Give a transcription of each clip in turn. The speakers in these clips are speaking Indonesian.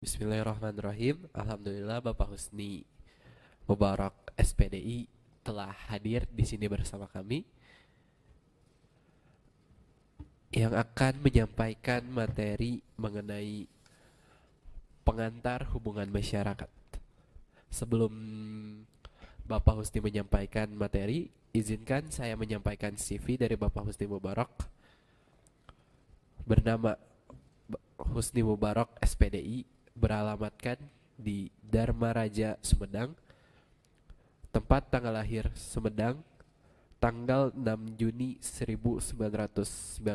Bismillahirrahmanirrahim. Alhamdulillah Bapak Husni Mubarak SPDI telah hadir di sini bersama kami yang akan menyampaikan materi mengenai pengantar hubungan masyarakat. Sebelum Bapak Husni menyampaikan materi, izinkan saya menyampaikan CV dari Bapak Husni Mubarak bernama Husni Mubarak SPDI, beralamatkan di Dharma Raja Sumedang, tempat tanggal lahir Sumedang, tanggal 6 Juni 1994.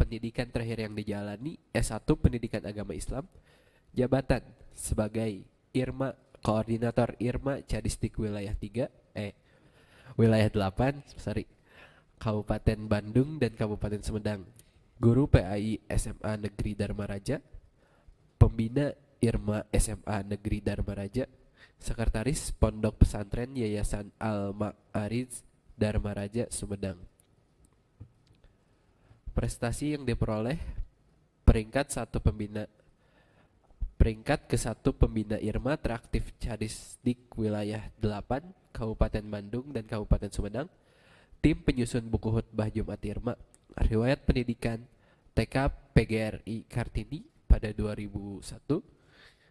Pendidikan terakhir yang dijalani S1 Pendidikan Agama Islam, jabatan sebagai Koordinator Irma Cadistik Wilayah 8, Kabupaten Bandung dan Kabupaten Sumedang. Guru PAI SMA Negeri Dharma Raja, Pembina Irma SMA Negeri Dharma Raja, Sekretaris Pondok Pesantren Yayasan Al-Ma'arij Dharma Raja Sumedang. Prestasi yang diperoleh: peringkat ke-1 pembina Irma teraktif Cadisdik Wilayah 8 Kabupaten Bandung dan Kabupaten Sumedang. Tim penyusun buku khutbah Jumat Irma. Riwayat pendidikan: TK PGRI Kartini pada 2001,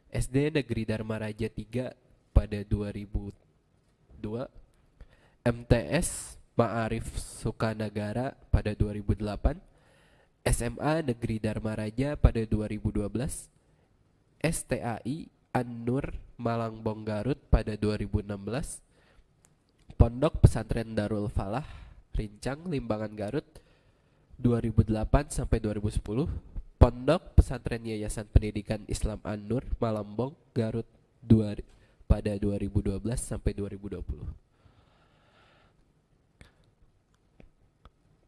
SD Negeri Dharma Raja 3 pada 2002, MTS Ma'arif Sukanagara pada 2008, SMA Negeri Dharma Raja pada 2012, STAI An-Nur Malangbong Garut pada 2016, Pondok Pesantren Darul Falah Rincang Limbangan Garut 2008 sampai 2010, Pondok Pesantren Yayasan Pendidikan Islam An-Nur Malambong Garut pada 2012 sampai 2020.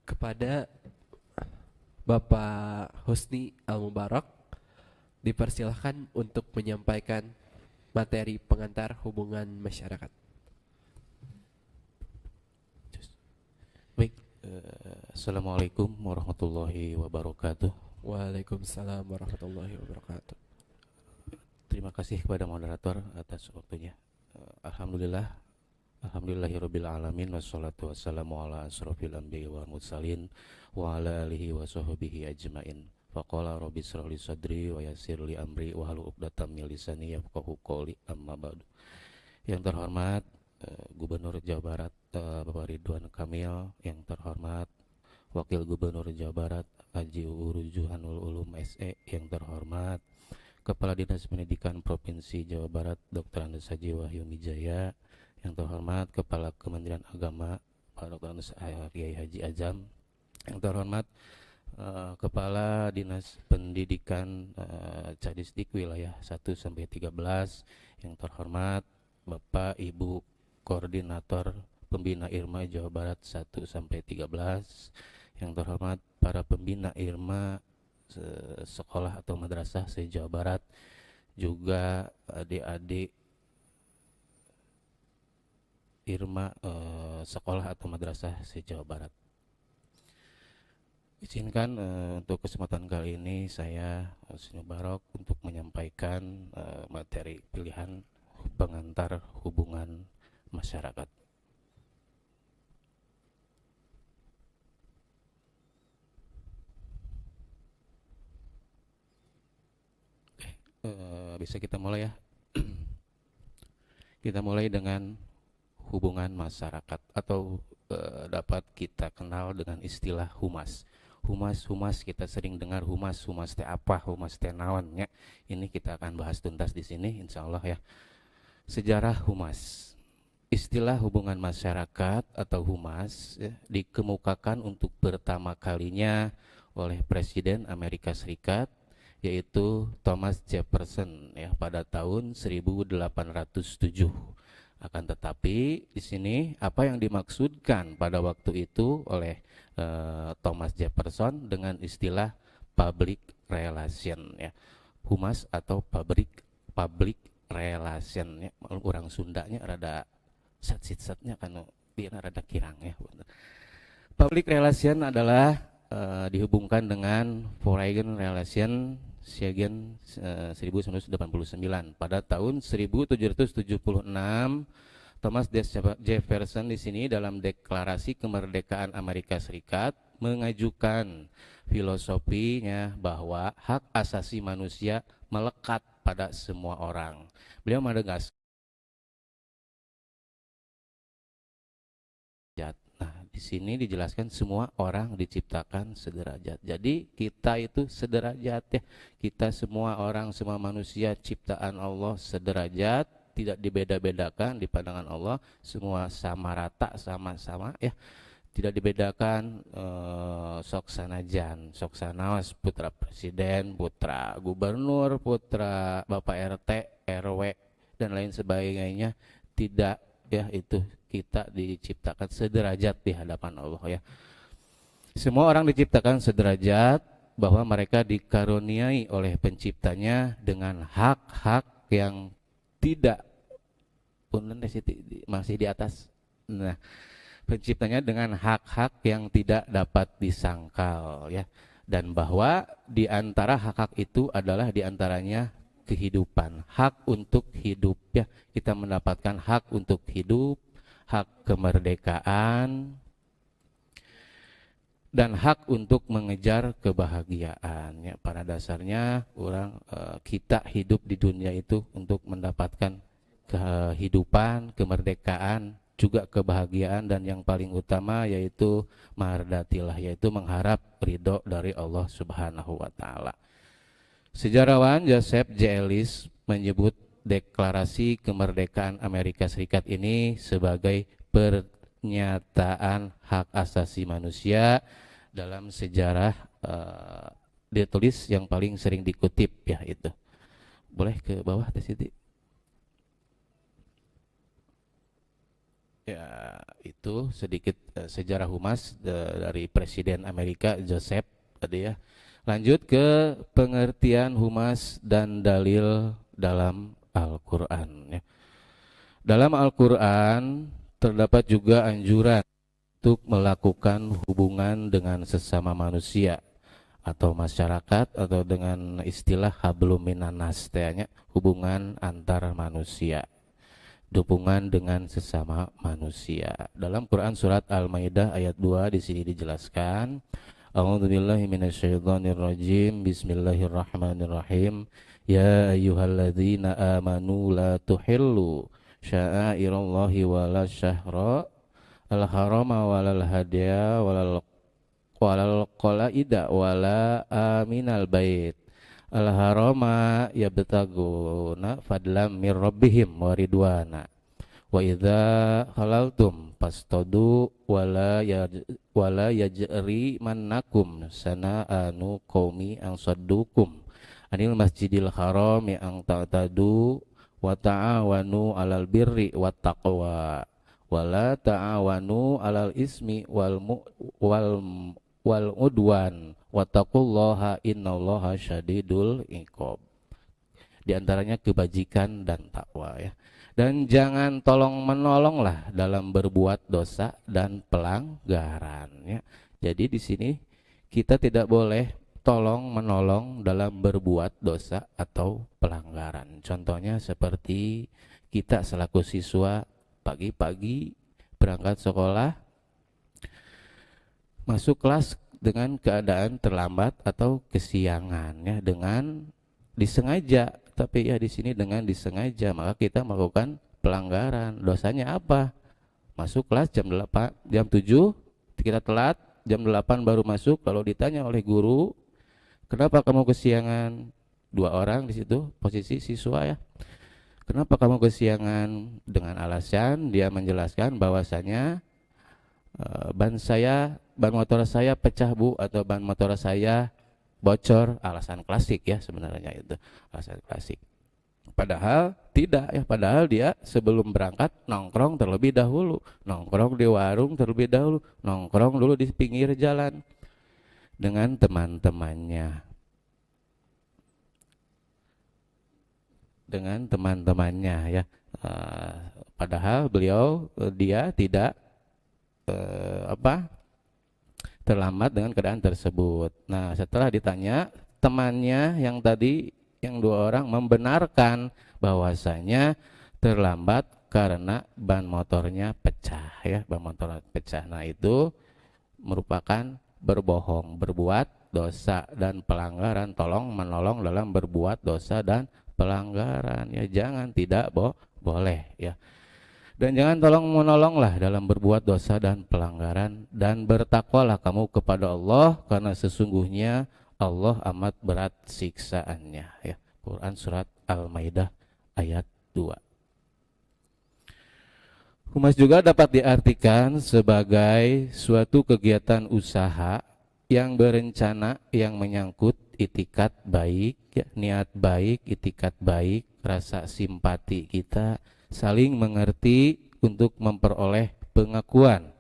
Kepada Bapak Husni Al-Mubarak dipersilahkan untuk menyampaikan materi pengantar hubungan masyarakat. Baik, Assalamualaikum warahmatullahi wabarakatuh. Waalaikumsalam warahmatullahi wabarakatuh. Terima kasih kepada moderator atas waktunya. Alhamdulillahirabbil alamin, wassalatu wassalamu ala asrofil anbiya'i wal mursalin wa ala alihi wa sahbihi ajmain. Faqala rabbi shrah li sadri wa yassir li amri wahlul 'uqdatam min lisani yafqahu qawli, amma ba'du. Yang terhormat Gubernur Jawa Barat Bapak Ridwan Kamil, yang terhormat Wakil Gubernur Jawa Barat Haji Rujuhanul Ulum SE, yang terhormat Kepala Dinas Pendidikan Provinsi Jawa Barat Dr. Andes Haji Wahyu Mijaya, yang terhormat Kepala Kementerian Agama Pak Dr. Andes Kiai Haji Azam, yang terhormat Kepala Dinas Pendidikan Cadisdik Wilayah 1 sampai 13, yang terhormat Bapak Ibu Koordinator Pembina Irma Jawa Barat 1 sampai 13, yang terhormat para pembina Irma sekolah atau madrasah se-Jawa Barat, juga adik-adik Irma sekolah atau madrasah se-Jawa Barat. Izinkan untuk kesempatan kali ini saya Husni Mubarak untuk menyampaikan materi pilihan pengantar hubungan masyarakat. Bisa kita mulai ya. Kita mulai dengan hubungan masyarakat atau dapat kita kenal dengan istilah humas. Humas kita sering dengar humas teh apa, humas teh naon ya. Ini kita akan bahas tuntas di sini insyaallah ya. Sejarah humas. Istilah hubungan masyarakat atau humas ya, dikemukakan untuk pertama kalinya oleh Presiden Amerika Serikat, yaitu Thomas Jefferson ya, pada tahun 1807. Akan tetapi di sini apa yang dimaksudkan pada waktu itu oleh Thomas Jefferson dengan istilah public relation ya. Humas atau public relation ya. Orang Sundanya rada sat-sat-satnya kan dia rada kirang ya. Public relation adalah dihubungkan dengan foreign relation Siagian 1989. Pada tahun 1776 Thomas Jefferson di sini dalam Deklarasi Kemerdekaan Amerika Serikat mengajukan filosofinya bahwa hak asasi manusia melekat pada semua orang. Beliau menegaskan. Nah, di sini dijelaskan semua orang diciptakan sederajat. Jadi kita itu sederajat ya. Kita semua orang, semua manusia ciptaan Allah sederajat, tidak dibeda-bedakan di pandangan Allah, semua sama rata, sama-sama ya. Tidak dibedakan sok sanajan, sok sanawas, putra presiden, putra gubernur, putra bapak RT, RW dan lain sebagainya. Tidak ya, itu kita diciptakan sederajat di hadapan Allah ya. Semua orang diciptakan sederajat, bahwa mereka dikaruniai oleh penciptanya dengan hak-hak yang tidak masih di atas. Nah, penciptanya dengan hak-hak yang tidak dapat disangkal ya, dan bahwa di antara hak-hak itu adalah di antaranya kehidupan, hak untuk hidup ya. Kita mendapatkan hak untuk hidup, hak kemerdekaan, dan hak untuk mengejar kebahagiaan ya. Pada dasarnya kita hidup di dunia itu untuk mendapatkan kehidupan, kemerdekaan, juga kebahagiaan, dan yang paling utama yaitu mardatilah, yaitu mengharap ridho dari Allah Subhanahu wa taala. Sejarawan Joseph J. Ellis menyebut Deklarasi Kemerdekaan Amerika Serikat ini sebagai pernyataan hak asasi manusia dalam sejarah ditulis yang paling sering dikutip ya itu. Boleh ke bawah Teh Siti? Ya, itu sedikit sejarah humas dari Presiden Amerika Joseph tadi ya. Lanjut ke pengertian humas dan dalil dalam Al-Quran ya. Dalam Al-Quran terdapat juga anjuran untuk melakukan hubungan dengan sesama manusia atau masyarakat, atau dengan istilah hablum minan nas, hubungan antar manusia, hubungan dengan sesama manusia. Dalam Quran surat Al-Maidah ayat 2 di sini dijelaskan, A'udzubillahi minasyaitonirrajim. Bismillahirrahmanirrahim. Ya ayyuhalladzina amanu la tuhillu sya'airallahi wala syahra al-harama walal hadya walal qalaida wala aminal bait al-harama yabtaguna fadlam mir rabbihim wa ridwana wa idza halaltum fastadu wala yajri mannakum sana'anu qaumi an saddukum anil masjidil haram yang ta'tadu wa ta'awanu 'alal birri wat taqwa wala ta'awanu 'alal ismi wal udwan wattaqullaha innallaha syadidul iqab. Di antaranya kebajikan dan takwa ya. Dan jangan tolong menolonglah dalam berbuat dosa dan pelanggaran ya. Jadi di sini kita tidak boleh tolong menolong dalam berbuat dosa atau pelanggaran. Contohnya seperti kita selaku siswa pagi-pagi berangkat sekolah, masuk kelas dengan keadaan terlambat atau kesiangan ya, dengan disengaja. Tapi ya di sini dengan disengaja, maka kita melakukan pelanggaran. Dosanya apa? Masuk kelas jam 8, jam 7 kita telat, jam 8 baru masuk. Kalau ditanya oleh guru, kenapa kamu kesiangan? Dua orang di situ posisi siswa ya. Kenapa kamu kesiangan? Dengan alasan dia menjelaskan bahwasanya ban motor saya pecah Bu, atau ban motor saya bocor. Alasan klasik ya sebenarnya, itu alasan klasik. Padahal tidak ya, padahal dia sebelum berangkat nongkrong terlebih dahulu, nongkrong di warung terlebih dahulu, nongkrong dulu di pinggir jalan dengan teman-temannya, ya. Padahal dia tidak terlambat dengan keadaan tersebut. Nah, setelah ditanya temannya yang tadi, yang 2 orang membenarkan bahwasanya terlambat karena ban motornya pecah ya, ban motor pecah. Nah, itu merupakan berbohong, berbuat dosa dan pelanggaran. Tolong menolong dalam berbuat dosa dan pelanggaran ya, jangan, tidak boleh ya. Dan jangan tolong menolonglah dalam berbuat dosa dan pelanggaran, dan bertakwalah kamu kepada Allah karena sesungguhnya Allah amat berat siksaannya ya. Quran surat Al-Maidah ayat 2. Humas juga dapat diartikan sebagai suatu kegiatan usaha yang berencana, yang menyangkut itikat baik ya, niat baik, itikat baik, rasa simpati kita, saling mengerti untuk memperoleh pengakuan,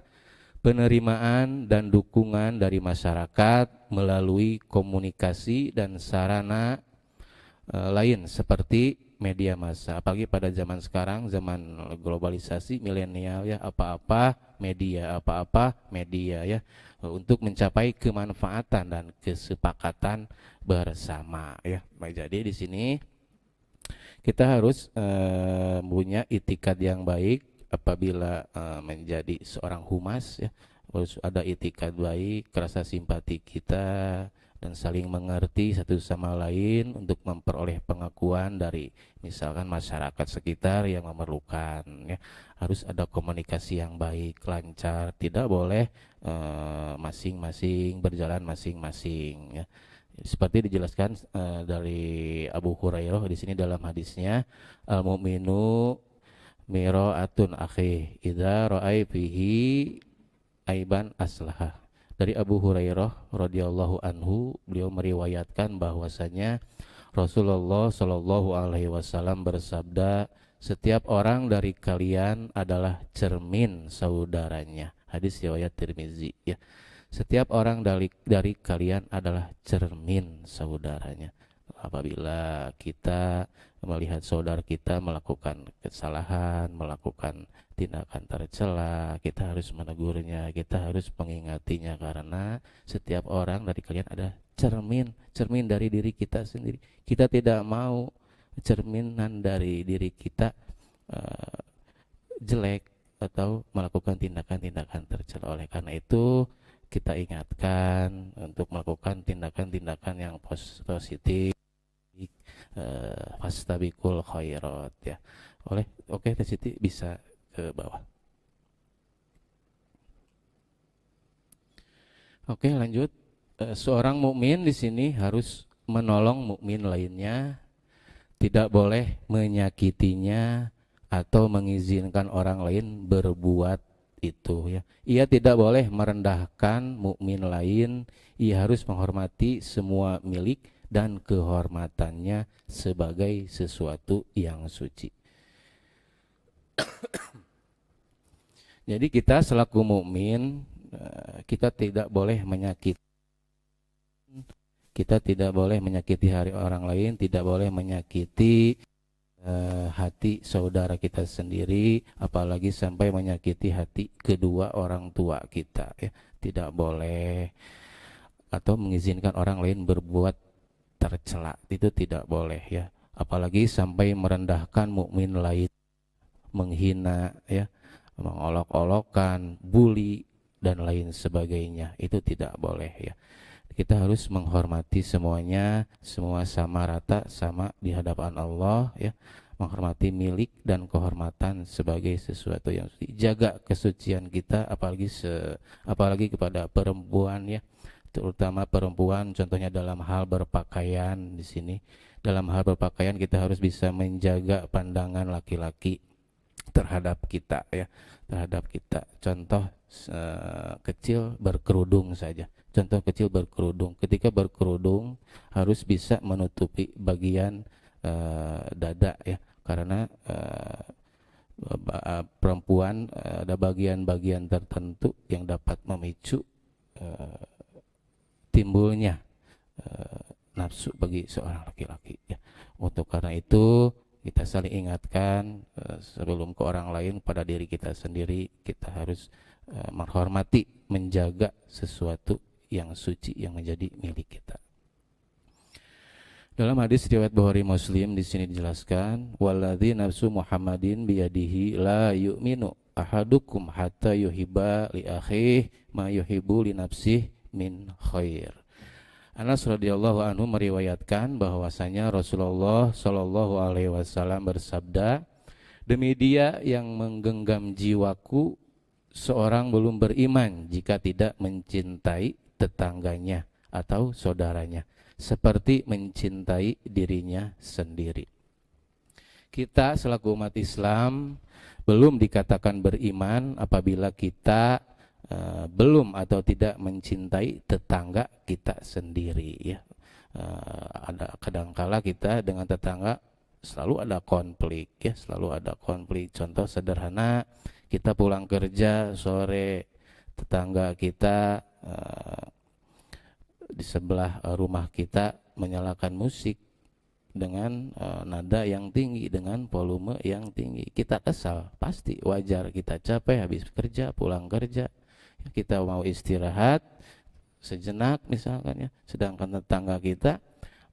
penerimaan dan dukungan dari masyarakat melalui komunikasi dan sarana lain seperti media massa. Apalagi pada zaman sekarang, zaman globalisasi milenial ya, apa-apa media ya, untuk mencapai kemanfaatan dan kesepakatan bersama ya. Baik, jadi di sini kita harus punya itikat yang baik apabila menjadi seorang humas ya. Harus ada itikat baik, rasa simpati kita, dan saling mengerti satu sama lain untuk memperoleh pengakuan dari misalkan masyarakat sekitar yang memerlukan ya. Harus ada komunikasi yang baik, lancar, tidak boleh masing-masing berjalan masing-masing ya. Seperti dijelaskan dari Abu Hurairah di sini dalam hadisnya, al-mu'minu mira'atun akhi idza ra'ai fihi aiban aslaha. Dari Abu Hurairah radhiyallahu anhu, beliau meriwayatkan bahwasanya Rasulullah Shallallahu alaihi wasallam bersabda, setiap orang dari kalian adalah cermin saudaranya. Hadis riwayat Tirmizi ya. Setiap orang dari kalian adalah cermin saudaranya. Apabila kita melihat saudara kita melakukan kesalahan, melakukan tindakan tercela, kita harus menegurnya, kita harus mengingatinya, karena setiap orang dari kalian ada cermin dari diri kita sendiri. Kita tidak mau cerminan dari diri kita jelek atau melakukan tindakan-tindakan tercela. Oleh karena itu kita ingatkan untuk melakukan tindakan-tindakan yang positif, fastabiqul khairat ya. Oke, Teh Siti bisa ke bawah. Oke, lanjut. Seorang mukmin di sini harus menolong mukmin lainnya, tidak boleh menyakitinya atau mengizinkan orang lain berbuat itu ya. Ia tidak boleh merendahkan mukmin lain, ia harus menghormati semua milik dan kehormatannya sebagai sesuatu yang suci. Jadi kita selaku mukmin, kita tidak boleh menyakiti, orang lain, tidak boleh menyakiti hati saudara kita sendiri, apalagi sampai menyakiti hati kedua orang tua kita ya. Tidak boleh, atau mengizinkan orang lain berbuat tercela, itu tidak boleh ya. Apalagi sampai merendahkan mukmin lain, menghina ya, mengolok-olokkan, bully dan lain sebagainya, itu tidak boleh ya. Kita harus menghormati semuanya, semua sama rata, sama di hadapan Allah ya. Menghormati milik dan kehormatan sebagai sesuatu yang suci. Jaga kesucian kita, apalagi kepada perempuan ya, terutama perempuan. Contohnya dalam hal berpakaian di sini. Dalam hal berpakaian kita harus bisa menjaga pandangan laki-laki terhadap kita ya, terhadap kita. Contoh kecil berkerudung saja. Contoh kecil berkerudung. Ketika berkerudung harus bisa menutupi bagian dada ya, karena perempuan ada bagian-bagian tertentu yang dapat memicu timbulnya nafsu bagi seorang laki-laki ya. Untuk karena itu kita saling ingatkan sebelum ke orang lain, pada diri kita sendiri, kita harus menghormati, menjaga sesuatu yang suci yang menjadi milik kita. Dalam hadis riwayat Bukhari Muslim di sini dijelaskan, walladzi nafsu Muhammadin biyadihi la yu'minu ahadukum hatta yuhibba li akhihi ma yuhibbu li nafsihi min khair. Anas radhiyallahu anhu meriwayatkan bahwasanya Rasulullah shallallahu alaihi wasallam bersabda, demi dia yang menggenggam jiwaku, seorang belum beriman jika tidak mencintai tetangganya atau saudaranya seperti mencintai dirinya sendiri. Kita selaku umat Islam belum dikatakan beriman apabila kita belum atau tidak mencintai tetangga kita sendiri, ya. Ada kadangkala kita dengan tetangga selalu ada konflik, ya, selalu ada konflik. Contoh sederhana, kita pulang kerja sore, tetangga kita di sebelah rumah kita menyalakan musik dengan nada yang tinggi, dengan volume yang tinggi. Kita kesal, pasti wajar, kita capek habis kerja, pulang kerja, kita mau istirahat sejenak misalkan, ya, sedangkan tetangga kita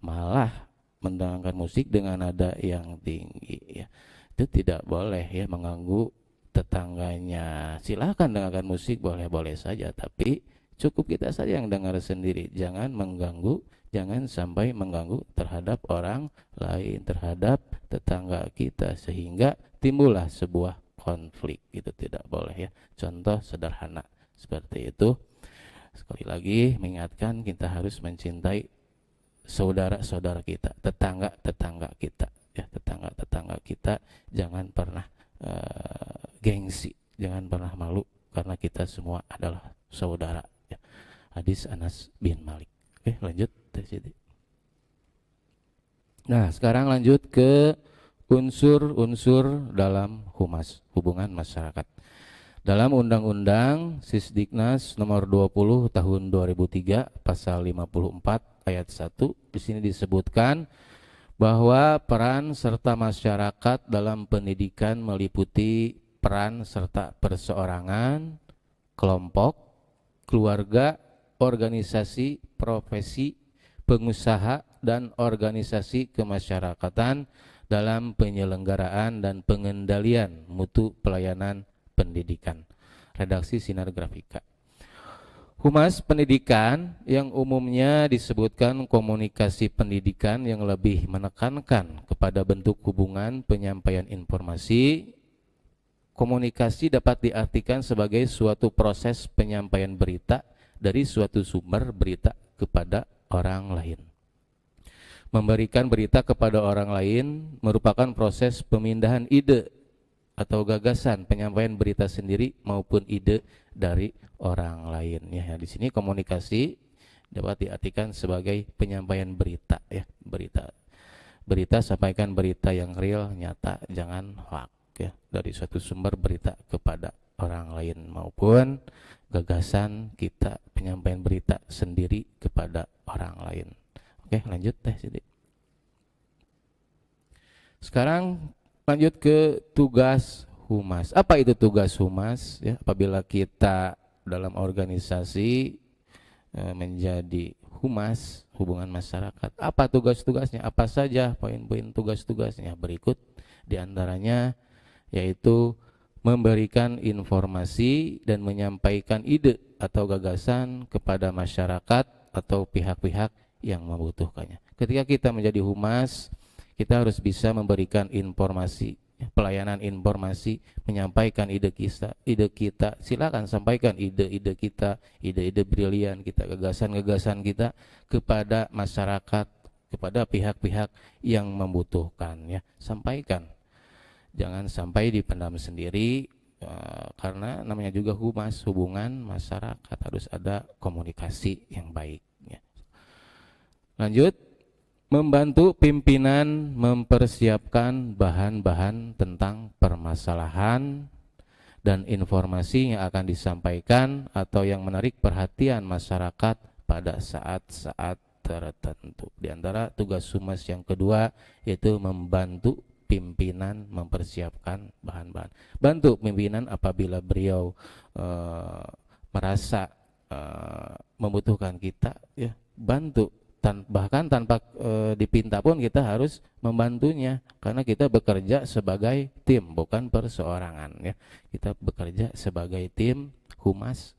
malah mendengarkan musik dengan nada yang tinggi, ya. Itu tidak boleh, ya, mengganggu tetangganya. Silakan dengarkan musik, boleh-boleh saja, tapi cukup kita saja yang dengar sendiri, jangan mengganggu, jangan sampai mengganggu terhadap orang lain, terhadap tetangga kita, sehingga timbullah sebuah konflik. Itu tidak boleh, ya. Contoh sederhana seperti itu. Sekali lagi mengingatkan, kita harus mencintai saudara-saudara kita, tetangga-tetangga kita, ya, tetangga-tetangga kita. Jangan pernah gengsi, jangan pernah malu, karena kita semua adalah saudara. Hadis Anas bin Malik. Oke, lanjut. Nah, sekarang lanjut ke unsur-unsur dalam humas, hubungan masyarakat. Dalam Undang-Undang Sisdiknas nomor 20 tahun 2003 pasal 54 ayat 1, di sini disebutkan bahwa peran serta masyarakat dalam pendidikan meliputi peran serta perseorangan, kelompok, keluarga, organisasi, profesi, pengusaha, dan organisasi kemasyarakatan dalam penyelenggaraan dan pengendalian mutu pelayanan pendidikan. Redaksi Sinar Grafika. Humas pendidikan yang umumnya disebutkan komunikasi pendidikan yang lebih menekankan kepada bentuk hubungan penyampaian informasi. Komunikasi dapat diartikan sebagai suatu proses penyampaian berita dari suatu sumber berita kepada orang lain. Memberikan berita kepada orang lain merupakan proses pemindahan ide atau gagasan, penyampaian berita sendiri maupun ide dari orang lain, ya. Di sini komunikasi dapat diartikan sebagai penyampaian berita, ya. Berita sampaikan berita yang real, nyata, jangan hoax, ya, dari suatu sumber berita kepada orang lain, maupun gagasan kita penyampaian berita sendiri kepada orang lain. Oke, lanjut Teh Siti. Sekarang lanjut ke tugas humas. Apa itu tugas humas? Ya, apabila kita dalam organisasi menjadi humas hubungan masyarakat, apa tugas-tugasnya? Apa saja poin-poin tugas-tugasnya? Berikut diantaranya yaitu memberikan informasi dan menyampaikan ide atau gagasan kepada masyarakat atau pihak-pihak yang membutuhkannya. Ketika kita menjadi humas, kita harus bisa memberikan informasi, pelayanan informasi, menyampaikan ide kita. Silakan sampaikan ide-ide kita, ide-ide brilian kita, gagasan-gagasan kita kepada masyarakat, kepada pihak-pihak yang membutuhkan, ya. Sampaikan. Jangan sampai dipendam sendiri, karena namanya juga humas, hubungan masyarakat, harus ada komunikasi yang baik, ya. Lanjut, membantu pimpinan mempersiapkan bahan-bahan tentang permasalahan dan informasi yang akan disampaikan atau yang menarik perhatian masyarakat pada saat-saat tertentu. Di antara tugas humas yang kedua yaitu membantu pimpinan mempersiapkan bahan-bahan. Bantu pimpinan apabila beliau merasa membutuhkan kita, ya. Bantu bahkan tanpa dipinta pun kita harus membantunya, karena kita bekerja sebagai tim, bukan perseorangan ya. Kita bekerja sebagai tim humas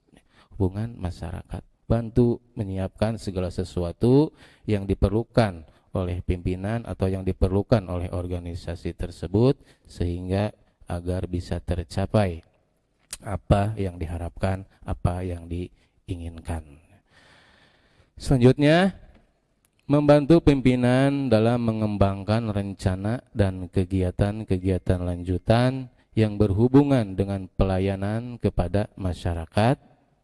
hubungan masyarakat, bantu menyiapkan segala sesuatu yang diperlukan oleh pimpinan atau yang diperlukan oleh organisasi tersebut, sehingga agar bisa tercapai apa yang diharapkan, apa yang diinginkan. Selanjutnya, membantu pimpinan dalam mengembangkan rencana dan kegiatan-kegiatan lanjutan yang berhubungan dengan pelayanan kepada masyarakat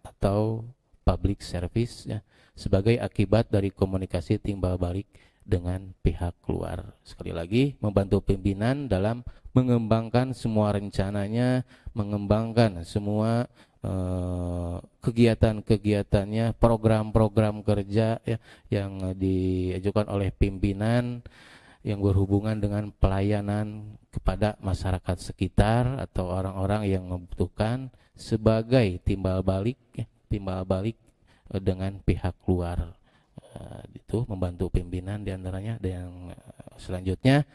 atau public service ya, sebagai akibat dari komunikasi timbal balik dengan pihak luar. Sekali lagi, membantu pimpinan dalam mengembangkan semua rencananya, mengembangkan semua kegiatan-kegiatannya, program-program kerja ya, yang diajukan oleh pimpinan yang berhubungan dengan pelayanan kepada masyarakat sekitar atau orang-orang yang membutuhkan, sebagai timbal balik dengan pihak luar. Itu membantu pimpinan diantaranya. Dan yang selanjutnya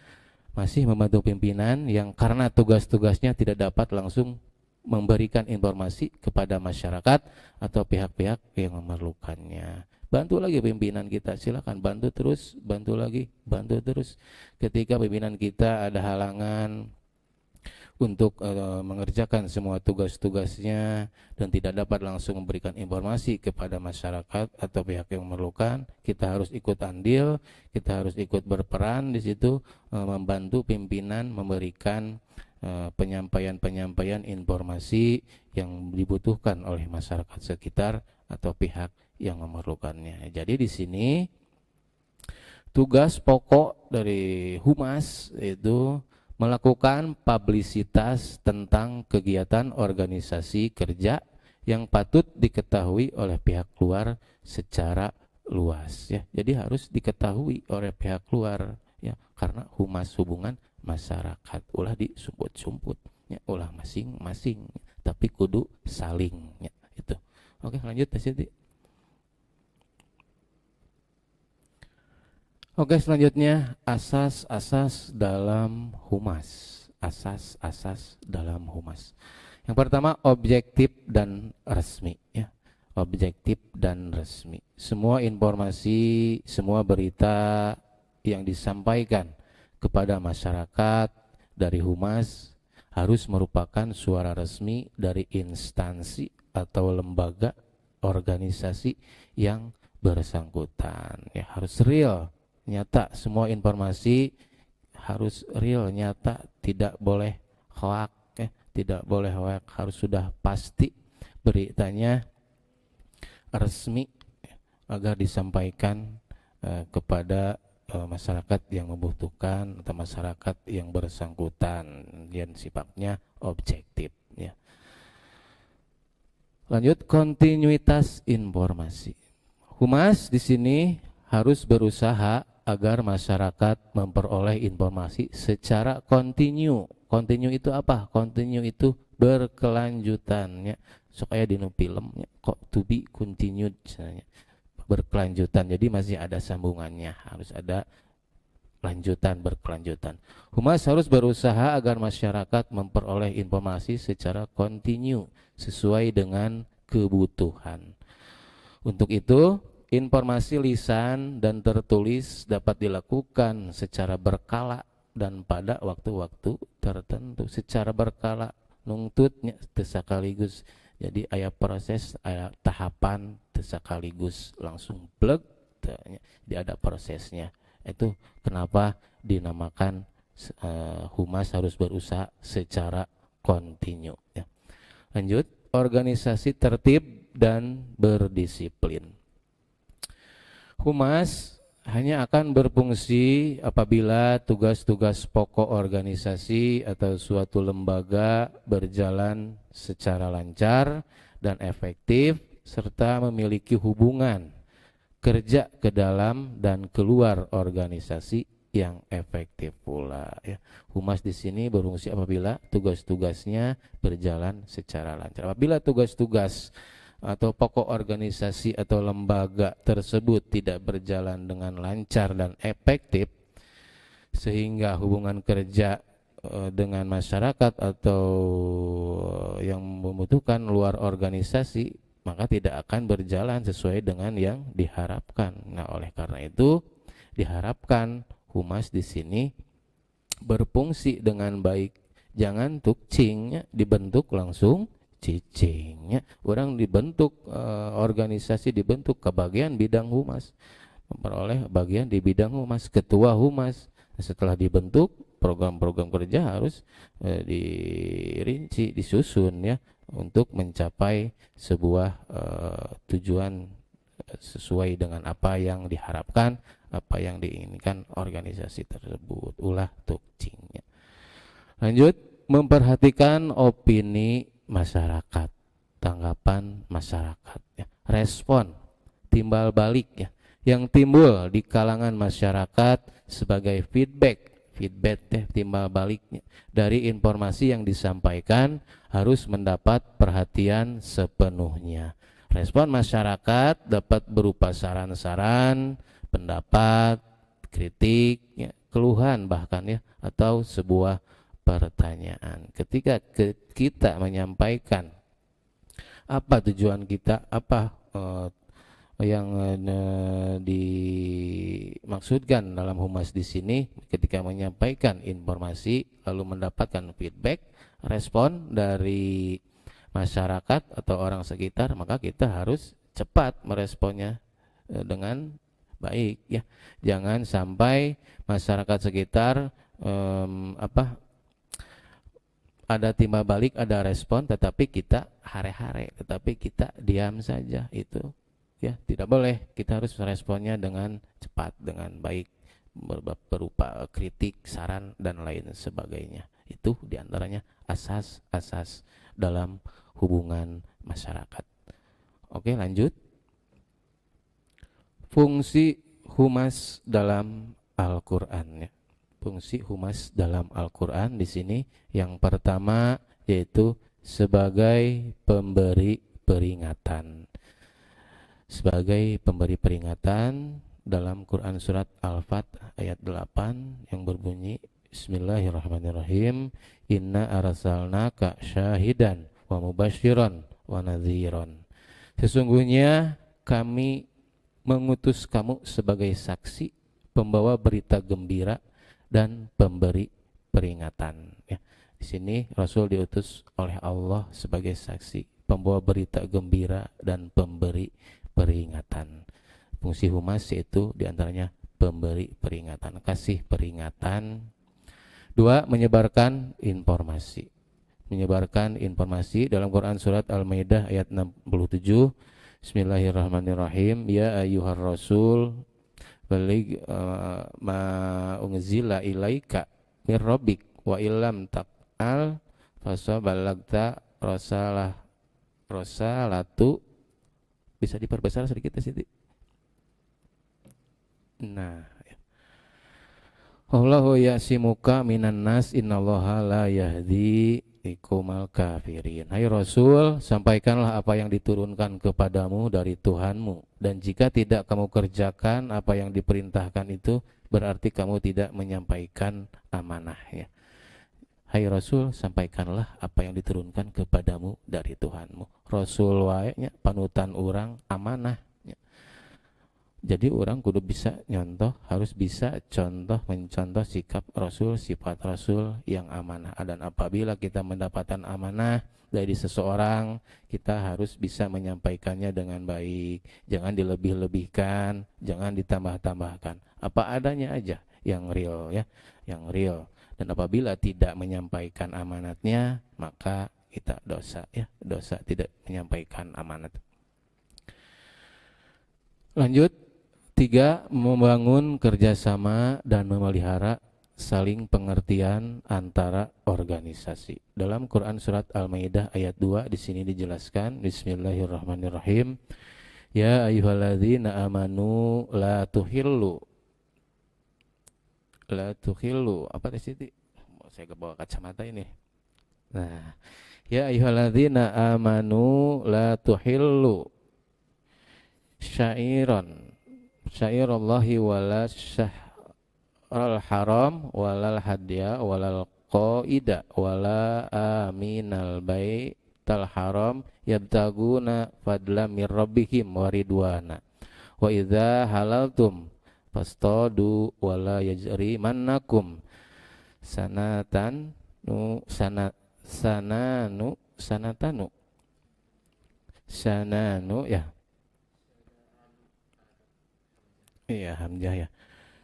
masih membantu pimpinan yang karena tugas-tugasnya tidak dapat langsung memberikan informasi kepada masyarakat atau pihak-pihak yang memerlukannya. Bantu lagi pimpinan kita, silakan bantu terus, bantu lagi, bantu terus. Ketika pimpinan kita ada halangan untuk mengerjakan semua tugas-tugasnya dan tidak dapat langsung memberikan informasi kepada masyarakat atau pihak yang memerlukan, kita harus ikut andil, kita harus ikut berperan di situ, membantu pimpinan memberikan penyampaian informasi yang dibutuhkan oleh masyarakat sekitar atau pihak yang memerlukannya. Jadi di sini tugas pokok dari humas itu melakukan publisitas tentang kegiatan organisasi kerja yang patut diketahui oleh pihak luar secara luas ya. Jadi harus diketahui oleh pihak luar ya, karena humas hubungan masyarakat ulah disumput-sumput ya, ulah masing-masing, tapi kudu saling ya, itu. Oke, lanjut Teh Siti. Oke, selanjutnya asas-asas dalam humas. Asas-asas dalam humas. Yang pertama, objektif dan resmi ya. Objektif dan resmi. Semua informasi, semua berita yang disampaikan kepada masyarakat dari humas harus merupakan suara resmi dari instansi atau lembaga organisasi yang bersangkutan ya, harus real, nyata. Semua informasi harus real, nyata, tidak boleh hoak ya, tidak boleh hoak, harus sudah pasti beritanya resmi ya, agar disampaikan kepada masyarakat yang membutuhkan atau masyarakat yang bersangkutan, dan sifatnya objektif ya. Lanjut, kontinuitas informasi. Humas di sini harus berusaha agar masyarakat memperoleh informasi secara kontinu. Kontinu itu apa? Kontinu itu berkelanjutan ya. Supaya di filmnya kok to be continued misalnya, berkelanjutan. Jadi masih ada sambungannya, harus ada lanjutan, berkelanjutan. Humas harus berusaha agar masyarakat memperoleh informasi secara kontinu sesuai dengan kebutuhan. Untuk itu, informasi lisan dan tertulis dapat dilakukan secara berkala dan pada waktu-waktu tertentu. Secara berkala, nungtutnya sekaligus. Jadi aya proses, aya tahapan sekaligus langsung plug, jadi ada prosesnya. Itu kenapa dinamakan humas harus berusaha secara kontinu ya. Lanjut, organisasi tertib dan berdisiplin. Humas hanya akan berfungsi apabila tugas-tugas pokok organisasi atau suatu lembaga berjalan secara lancar dan efektif, serta memiliki hubungan kerja ke dalam dan keluar organisasi yang efektif pula ya. Humas di sini berfungsi apabila tugas-tugasnya berjalan secara lancar. Apabila tugas-tugas atau pokok organisasi atau lembaga tersebut tidak berjalan dengan lancar dan efektif, sehingga hubungan kerja dengan masyarakat atau yang membutuhkan luar organisasi, maka tidak akan berjalan sesuai dengan yang diharapkan. Nah, oleh karena itu diharapkan humas di sini berfungsi dengan baik. Jangan tukcingnya dibentuk langsung cicingnya. Orang dibentuk organisasi dibentuk ke bagian bidang humas, memperoleh bagian di bidang humas, ketua humas. Setelah dibentuk, program-program kerja harus dirinci, disusun ya, untuk mencapai sebuah tujuan sesuai dengan apa yang diharapkan, apa yang diinginkan organisasi tersebut. Ulah tukcingnya. Lanjut, memperhatikan opini masyarakat, tanggapan masyarakat ya. Respon, timbal balik ya, yang timbul di kalangan masyarakat sebagai feedback timbal baliknya dari informasi yang disampaikan harus mendapat perhatian sepenuhnya. Respon masyarakat dapat berupa saran-saran, pendapat, kritik ya, keluhan bahkan ya, atau sebuah pertanyaan. Ketika kita menyampaikan apa tujuan kita, apa yang dimaksudkan dalam humas di sini, ketika menyampaikan informasi lalu mendapatkan feedback, respon dari masyarakat atau orang sekitar, maka kita harus cepat meresponnya dengan baik ya. Jangan sampai masyarakat sekitar ada timbal balik, ada respon, tetapi kita hare-hare, tetapi kita diam saja. Itu ya tidak boleh. Kita harus responnya dengan cepat, dengan baik, berupa kritik, saran dan lain sebagainya. Itu diantaranya asas-asas dalam hubungan masyarakat. Oke, lanjut. Fungsi humas dalam Al-Qur'an ya. Fungsi humas dalam Al-Qur'an di sini yang pertama yaitu sebagai pemberi peringatan. Sebagai pemberi peringatan dalam Quran surat Al-Fat ayat 8 yang berbunyi Bismillahirrahmanirrahim, inna arsalnaka syahidan wa mubasyiran wa nadhiran. Sesungguhnya kami mengutus kamu sebagai saksi, pembawa berita gembira dan pemberi peringatan ya. Di sini Rasul diutus oleh Allah sebagai saksi, pembawa berita gembira dan pemberi peringatan. Fungsi humas yaitu diantaranya pemberi peringatan, kasih peringatan. Dua, menyebarkan informasi. Menyebarkan informasi dalam Quran surat Al-Maidah ayat 67. Bismillahirrahmanirrahim. Ya ayyuhar rasul balig ma unzila ilaika mir rabbik wa illam taqal fasabalagta rasalatu. Bisa diperbesar sedikit ya Siti. Nah, Allahu ya'simuka minan nas innallaha la yahdi iqomal kafirin. Hai Rasul, sampaikanlah apa yang diturunkan kepadamu dari Tuhanmu, dan jika tidak kamu kerjakan apa yang diperintahkan itu, berarti kamu tidak menyampaikan amanah ya. Hai Rasul, sampaikanlah apa yang diturunkan kepadamu dari Tuhanmu. Rasul wae nya panutan orang amanah ya. Jadi orang kudu bisa nyontoh, harus bisa mencontoh sikap Rasul, sifat Rasul yang amanah. Dan apabila kita mendapatkan amanah dari seseorang, kita harus bisa menyampaikannya dengan baik. Jangan dilebih-lebihkan, jangan ditambah-tambahkan. Apa adanya aja, yang real ya, yang real. Dan apabila tidak menyampaikan amanatnya, maka kita dosa ya, dosa tidak menyampaikan amanat. Lanjut. 3. Membangun kerjasama dan memelihara saling pengertian antara organisasi. Dalam Quran surat Al-Maidah ayat 2 di sini dijelaskan, Bismillahirrahmanirrahim. Ya ayyuhalladzina amanu la tuhillu apa di sini? Saya bawa kacamata ini. Nah, Ya ayyuhalladzina amanu la tuhillu syairan syairallahi wala syahral haram walal hadya walal qaida wala aminal baital haram yabtaguna fadla mir rabbihim waridwana wa idza halaltum fastadu wala yajri mannakum sanatan nu sanatanu sananu ya iya hamzah ya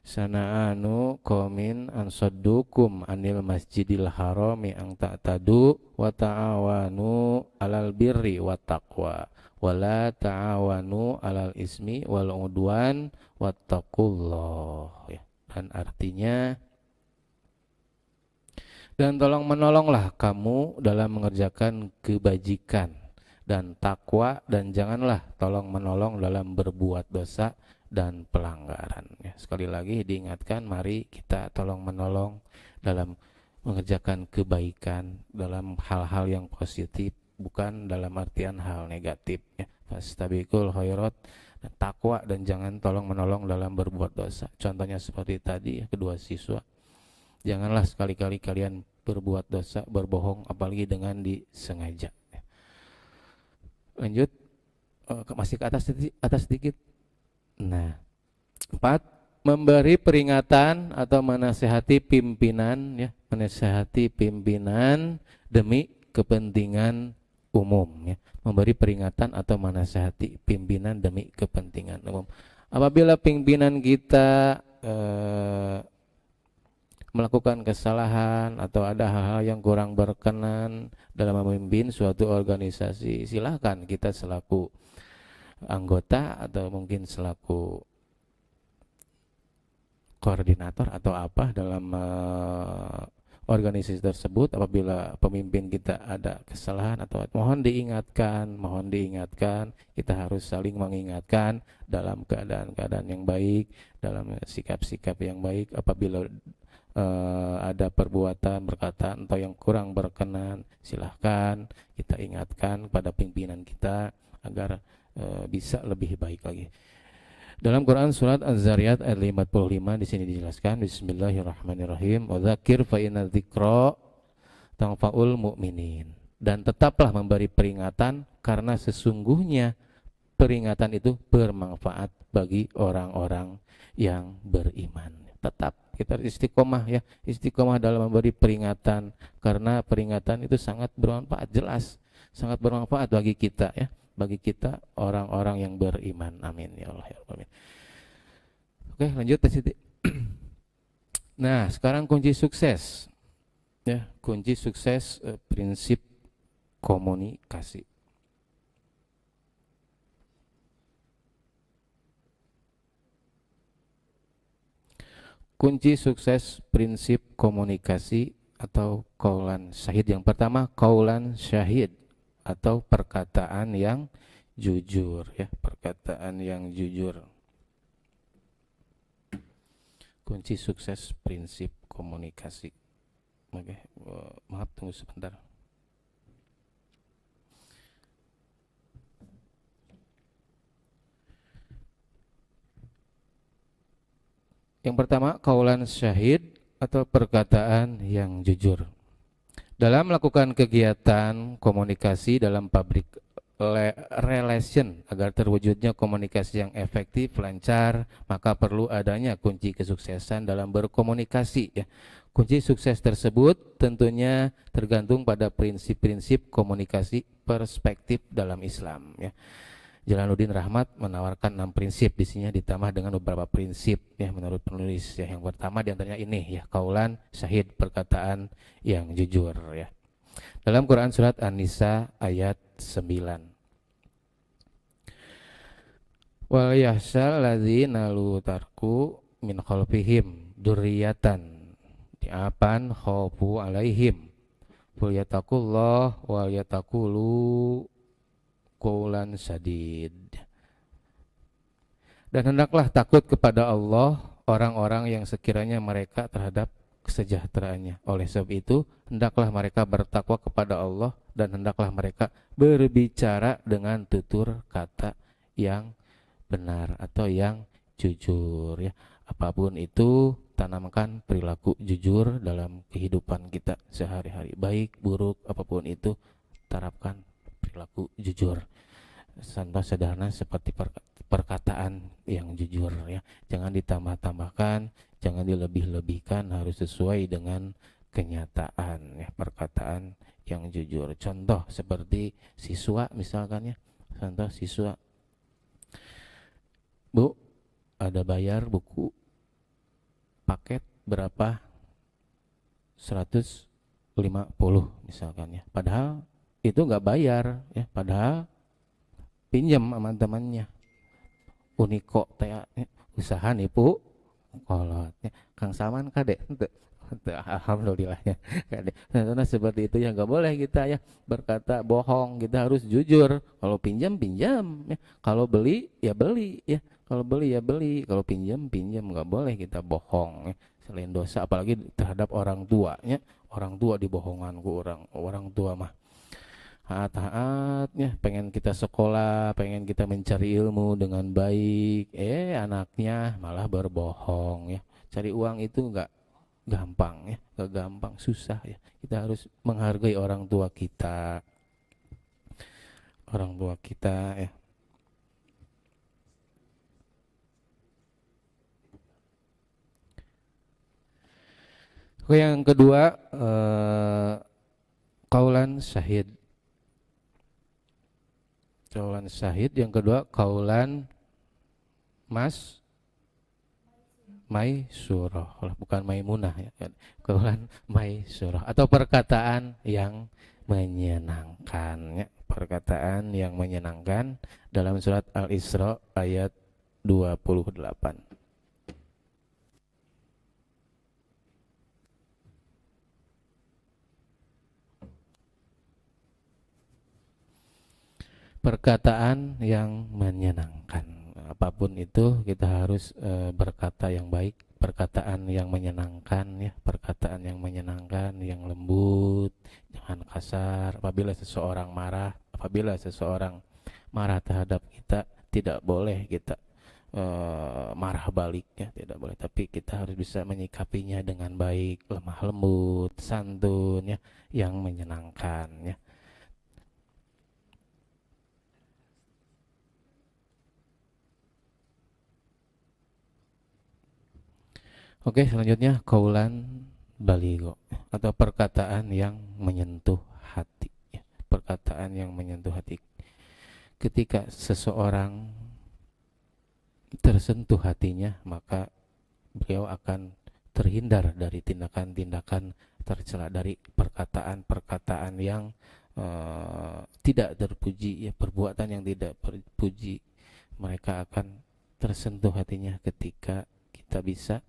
sana'anu qaumin ansaddukum anil masjidil harami ang ta'tadu wa ta'awanu alal birri wa taqwa wala ta'awanu alal ismi wal udwan wattaqullah ya. Dan artinya dan tolong menolonglah kamu dalam mengerjakan kebajikan dan takwa dan janganlah tolong menolong dalam berbuat dosa dan pelanggaran ya. Sekali lagi diingatkan, mari kita tolong menolong dalam mengerjakan kebaikan dalam hal-hal yang positif, bukan dalam artian hal negatif ya. Fastabiqul khairat dan takwa dan jangan tolong menolong dalam berbuat dosa. Contohnya seperti tadi ya, kedua siswa. Janganlah sekali-kali kalian berbuat dosa, berbohong, apalagi dengan disengaja. Lanjut, masih ke atas sedikit. Nah, 4, memberi peringatan atau menasihati pimpinan ya, menasihati pimpinan demi kepentingan umum ya. Memberi peringatan atau menasihati pimpinan demi kepentingan umum. Apabila pimpinan kita melakukan kesalahan atau ada hal-hal yang kurang berkenan dalam memimpin suatu organisasi, silakan kita selaku anggota atau mungkin selaku koordinator atau apa dalam organisasi tersebut, apabila pemimpin kita ada kesalahan atau mohon diingatkan, kita harus saling mengingatkan dalam keadaan-keadaan yang baik, dalam sikap-sikap yang baik. Apabila ada perbuatan, perkataan atau yang kurang berkenan, silahkan kita ingatkan pada pimpinan kita agar bisa lebih baik lagi. Dalam Quran surat Az-Zariyat ayat 55 di sini dijelaskan, Bismillahirrahmanirrahim, wa dzakir fa inna dzikra tanfa'ul mu'minin. Dan tetaplah memberi peringatan karena sesungguhnya peringatan itu bermanfaat bagi orang-orang yang beriman. Tetap kita istiqomah ya, istiqomah dalam memberi peringatan karena peringatan itu sangat bermanfaat, jelas sangat bermanfaat bagi kita ya, bagi kita orang-orang yang beriman. Amin ya Allah ya Amin. Oke, lanjut ke situ. Nah, sekarang kunci sukses ya, kunci sukses prinsip komunikasi. Kunci sukses prinsip komunikasi atau qaulan syahid. Yang pertama, qaulan syahid atau perkataan yang jujur ya, perkataan yang jujur. Kunci sukses prinsip komunikasi. Oke, maaf tunggu sebentar. Yang pertama, qaulan syahid atau perkataan yang jujur. Dalam melakukan kegiatan komunikasi dalam public relation agar terwujudnya komunikasi yang efektif, lancar, maka perlu adanya kunci kesuksesan dalam berkomunikasi ya. Kunci sukses tersebut tentunya tergantung pada prinsip-prinsip komunikasi perspektif dalam Islam ya. Jalaluddin Rahmat menawarkan 6 prinsip, di sini ditambah dengan beberapa prinsip ya menurut penulis ya. Yang pertama diantaranya ini ya, qaulan syahid, perkataan yang jujur ya. Dalam Quran surat An-Nisa ayat 9. Wal yahsal ladzina lu tarku min khalfihim dzurriyyatan di'apan khaufu alaihim fal yattaqullah wal yattaqulu qaulan sadid. Dan hendaklah takut kepada Allah orang-orang yang sekiranya mereka terhadap kesejahteraannya. Oleh sebab itu hendaklah mereka bertakwa kepada Allah dan hendaklah mereka berbicara dengan tutur kata yang benar atau yang jujur ya. Apapun itu, tanamkan perilaku jujur dalam kehidupan kita sehari-hari. Baik, buruk, apapun itu, terapkan perilaku jujur. Contoh sederhana seperti perkataan yang jujur ya. Jangan ditambah-tambahkan, jangan dilebih-lebihkan, harus sesuai dengan kenyataan ya, perkataan yang jujur. Contoh seperti siswa misalkan ya. Contoh siswa, Bu, ada bayar buku paket berapa? 150 misalkan ya. Padahal itu nggak bayar ya, padahal pinjam sama temannya. Uniko teh usaha nipu kolot ya. Kang Saman kade alhamdulillah ya kade. Nah, seperti itu ya, nggak boleh kita ya berkata bohong, kita harus jujur. Kalau pinjam ya, kalau beli ya beli ya, kalau beli ya beli, kalau pinjam, nggak boleh kita bohong ya. Selain dosa, apalagi terhadap orang tuanya, orang tua dibohongan ku orang tua mah taat-taatnya, pengen kita sekolah, pengen kita mencari ilmu dengan baik, anaknya malah berbohong ya. Cari uang itu nggak gampang ya, nggak gampang, susah ya. Kita harus menghargai orang tua kita ya. Oke, yang kedua, kaulan syahid. Kaulan syahid. Yang kedua, kaulan maisurah, bukan maimunah ya. Kaulan maisurah atau perkataan yang menyenangkan ya. Perkataan yang menyenangkan dalam surat Al-Isra ayat 28. Perkataan yang menyenangkan, apapun itu kita harus berkata yang baik, perkataan yang menyenangkan ya, perkataan yang menyenangkan, yang lembut, jangan kasar. Apabila seseorang marah terhadap kita, tidak boleh kita marah balik ya, tidak boleh, tapi kita harus bisa menyikapinya dengan baik, lemah lembut, santun ya, yang menyenangkan ya. Oke, selanjutnya kaulan baligho atau perkataan yang menyentuh hati ya. Perkataan yang menyentuh hati. Ketika seseorang tersentuh hatinya, maka beliau akan terhindar dari tindakan-tindakan tercela, dari perkataan-perkataan yang tidak terpuji ya, perbuatan yang tidak terpuji. Mereka akan tersentuh hatinya ketika kita bisa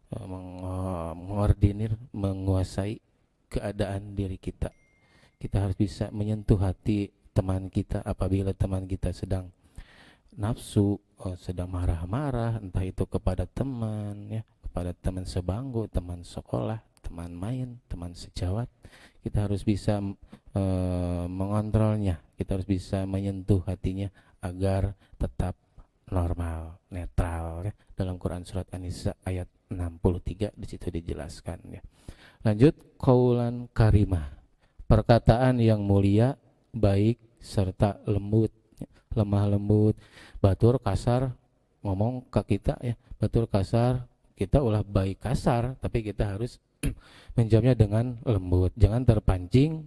mengordinir, menguasai keadaan diri kita. Kita harus bisa menyentuh hati teman kita apabila teman kita sedang nafsu, sedang marah-marah, entah itu kepada teman ya, kepada teman sebangku, teman sekolah, teman main, teman sejawat. Kita harus bisa mengontrolnya, kita harus bisa menyentuh hatinya agar tetap normal, netral ya. Dalam Quran surat An-Nisa ayat 63 di situ dijelaskan ya. Lanjut, kaulan karimah, perkataan yang mulia, baik serta lembut, lemah lembut. Batur kasar ngomong ke kita ya, batur kasar kita ulah baik kasar, tapi kita harus menjawabnya dengan lembut. Jangan terpancing,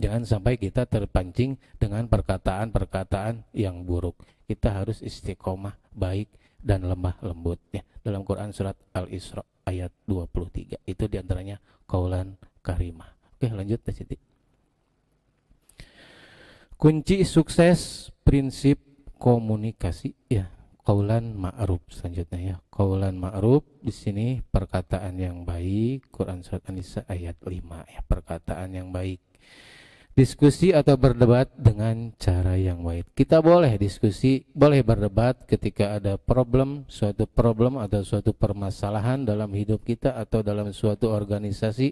jangan sampai kita terpancing dengan perkataan-perkataan yang buruk. Kita harus istiqomah, baik dan lemah lembut ya. Dalam Quran surat Al-Isra ayat 23 itu diantaranya kaulan karimah. Oke, lanjut Teh Siti. Kunci sukses prinsip komunikasi ya, kaulan ma'ruf. Selanjutnya ya, kaulan ma'ruf di sini perkataan yang baik. Quran surat An-Nisa ayat 5 ya, perkataan yang baik. Diskusi atau berdebat dengan cara yang baik. Kita boleh diskusi, boleh berdebat ketika ada suatu problem atau suatu permasalahan dalam hidup kita atau dalam suatu organisasi,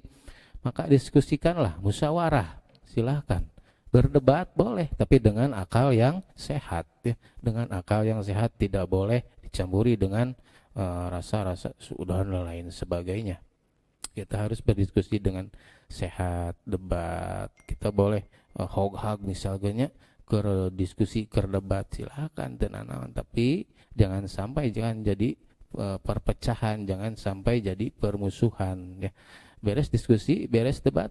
maka diskusikanlah, musyawarah. silahkan. Berdebat boleh, tapi dengan akal yang sehat ya. Dengan akal yang sehat, tidak boleh dicampuri dengan rasa-rasa sudah dan lain sebagainya. Kita harus berdiskusi dengan sehat, debat. Kita boleh hog-hag misalnya ke diskusi, ke debat, silahkan tenanawan, tapi jangan sampai jangan jadi perpecahan, jangan sampai jadi permusuhan ya. Beres diskusi, beres debat,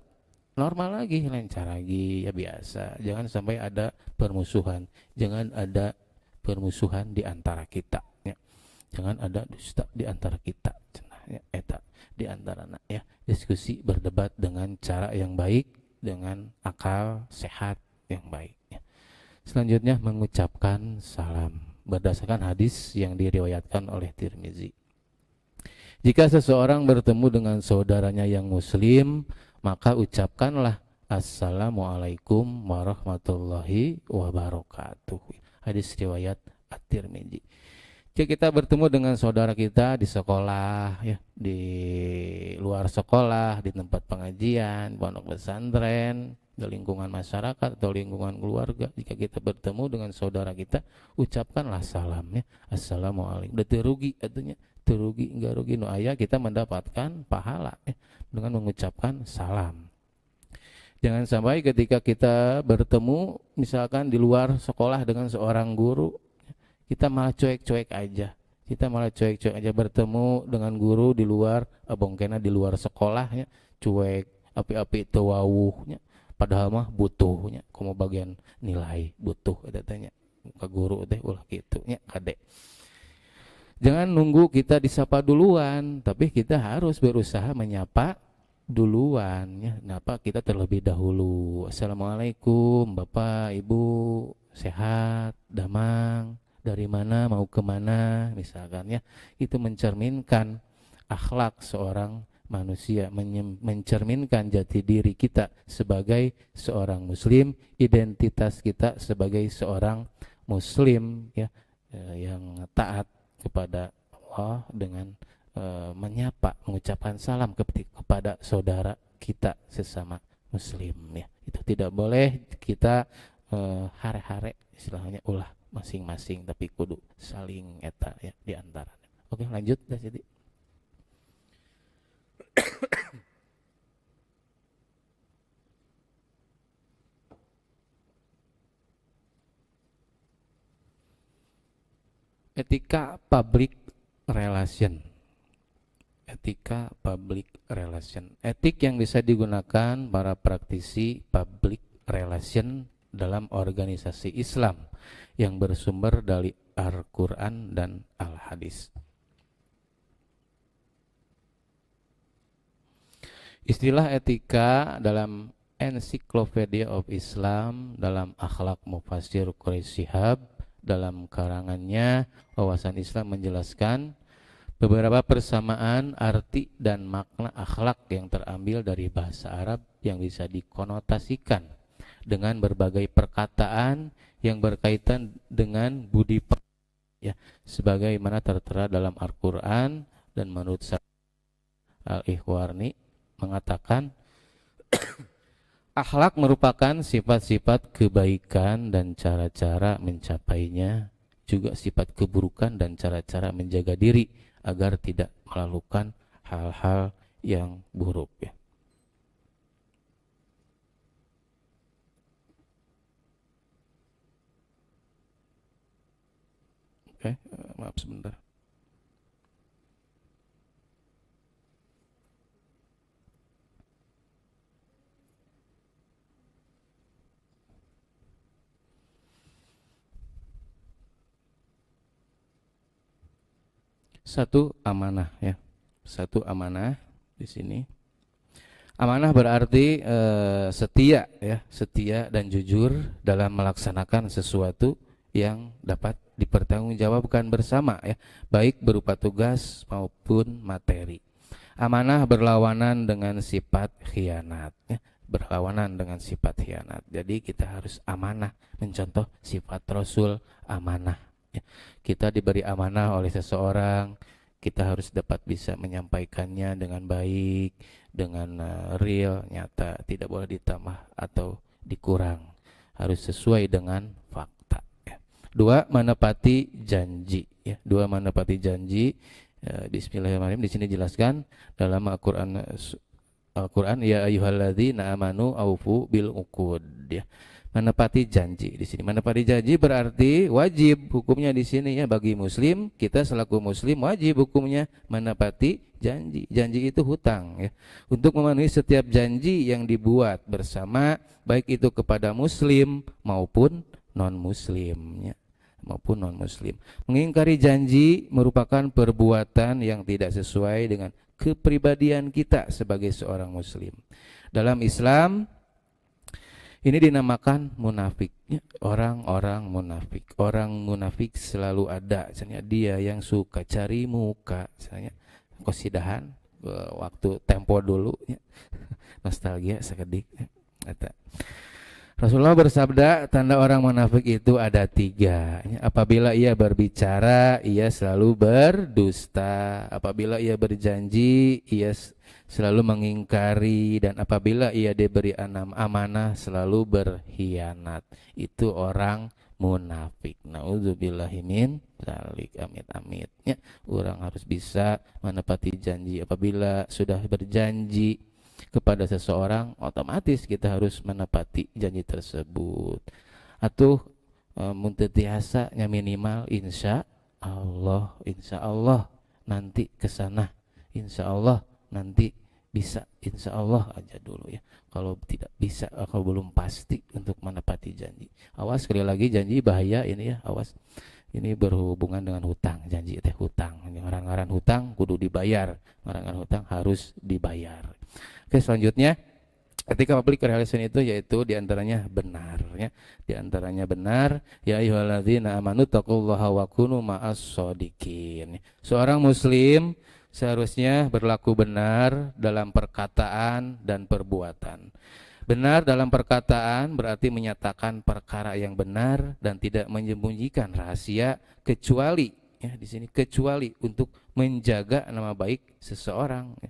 normal lagi, lancar lagi ya, biasa. Jangan sampai ada permusuhan, jangan ada permusuhan di antara kita ya. Jangan ada dusta di antara kita ya, eta di antara ya. Diskusi, berdebat dengan cara yang baik, dengan akal sehat yang baik ya. Selanjutnya mengucapkan salam berdasarkan hadis yang diriwayatkan oleh Tirmizi. Jika seseorang bertemu dengan saudaranya yang muslim, maka ucapkanlah assalamualaikum warahmatullahi wabarakatuh. Hadis riwayat At-Tirmizi. Jika kita bertemu dengan saudara kita di sekolah ya, di luar sekolah, di tempat pengajian, pondok pesantren, di lingkungan masyarakat atau lingkungan keluarga, jika kita bertemu dengan saudara kita, ucapkanlah salamnya assalamualaikum. Udah terugi artinya, terugi enggak rugi no aya, kita mendapatkan pahala ya, dengan mengucapkan salam. Jangan sampai ketika kita bertemu misalkan di luar sekolah dengan seorang guru, kita malah cuek-cuek aja. Kita malah cuek-cuek aja bertemu dengan guru di luar, bongkena di luar sekolahnya, cuek, api-api tewawuhnya. Padahal mah butuhnya, komo bagian nilai butuh katanya ke guru teh ulah kitu nya kade. Jangan nunggu kita disapa duluan, tapi kita harus berusaha menyapa duluan ya. Kenapa kita terlebih dahulu. Assalamualaikum Bapak Ibu, sehat, damang, dari mana mau kemana misalkan ya. Itu mencerminkan akhlak seorang manusia, mencerminkan jati diri kita sebagai seorang muslim, identitas kita sebagai seorang muslim ya, yang taat kepada Allah dengan menyapa, mengucapkan salam kepada saudara kita sesama muslim ya. Itu tidak boleh kita hare-hare istilahnya ulah masing-masing, tapi kudu saling eta ya di antara. Oke, lanjut dah jadi. Etika public relation. Etika public relation. Etik yang bisa digunakan para praktisi public relation dalam organisasi Islam yang bersumber dari Al-Quran dan Al-Hadis. Istilah etika dalam Encyclopedia of Islam, dalam Akhlak Mufassir Quraish Shihab, dalam karangannya Wawasan Islam menjelaskan beberapa persamaan arti dan makna akhlak yang terambil dari bahasa Arab yang bisa dikonotasikan dengan berbagai perkataan yang berkaitan dengan budi pekerti ya, sebagaimana tertera dalam Al-Quran. Dan menurut Al-Ihwarni mengatakan akhlak merupakan sifat-sifat kebaikan dan cara-cara mencapainya, juga sifat keburukan dan cara-cara menjaga diri agar tidak melakukan hal-hal yang buruk ya. Oke, maaf sebentar. Satu, amanah ya. Satu, amanah di sini. Amanah berarti setia ya, setia dan jujur dalam melaksanakan sesuatu yang dapat dipertanggungjawabkan bersama ya, baik berupa tugas maupun materi. Amanah berlawanan dengan sifat khianat ya, berlawanan dengan sifat khianat. Jadi kita harus amanah, mencontoh sifat Rasul amanah ya. Kita diberi amanah oleh seseorang, kita harus dapat bisa menyampaikannya dengan baik, dengan real, nyata, tidak boleh ditambah atau dikurang, harus sesuai dengan fakta ya. Dua, menepati janji ya. Dua, menepati janji. Bismillahirrahmanirrahim, di sini jelaskan dalam Al-Quran, ya ayyuhalladzina amanu aufu bil uqud ya. Menepati janji di sini. Menepati janji berarti wajib hukumnya di sini ya, bagi muslim, kita selaku muslim wajib hukumnya menepati janji. Janji itu hutang ya. Untuk memenuhi setiap janji yang dibuat bersama, baik itu kepada muslim maupun non muslim ya, maupun non muslim. Mengingkari janji merupakan perbuatan yang tidak sesuai dengan kepribadian kita sebagai seorang muslim. Dalam Islam ini dinamakan munafik ya. Orang-orang munafik. Orang munafik selalu ada. Misalnya dia yang suka cari muka, misalnya kosidahan waktu tempo dulu ya. Nostalgia sekedik ya. Rasulullah bersabda, tanda orang munafik itu ada 3 ya. Apabila ia berbicara, ia selalu berdusta. Apabila ia berjanji, ia selalu mengingkari. Dan apabila ia diberi amanah, selalu berkhianat. Itu orang munafik. Na'udzubillahi min dzalik, amit-amit ya. Orang harus bisa menepati janji. Apabila sudah berjanji kepada seseorang, otomatis kita harus menepati janji tersebut. Atau muntetiasanya minimal insya Allah nanti kesana, insya Allah nanti bisa, insya Allah aja dulu ya. Kalau tidak bisa, kalau belum pasti untuk menepati janji, awas. Sekali lagi, janji bahaya ini ya, awas. Ini berhubungan dengan hutang. Janji teh hutang, ngaran-ngaran hutang kudu dibayar, ngaran-ngaran hutang harus dibayar. Oke, selanjutnya ketika public relation itu yaitu diantaranya benar ya. Diantaranya benar, ya ayyuhalladzina amanu taqullaha wa kunu ma'as shodiqin. Seorang muslim seharusnya berlaku benar dalam perkataan dan perbuatan. Benar dalam perkataan berarti menyatakan perkara yang benar dan tidak menyembunyikan rahasia, kecuali ya di sini kecuali untuk menjaga nama baik seseorang ya.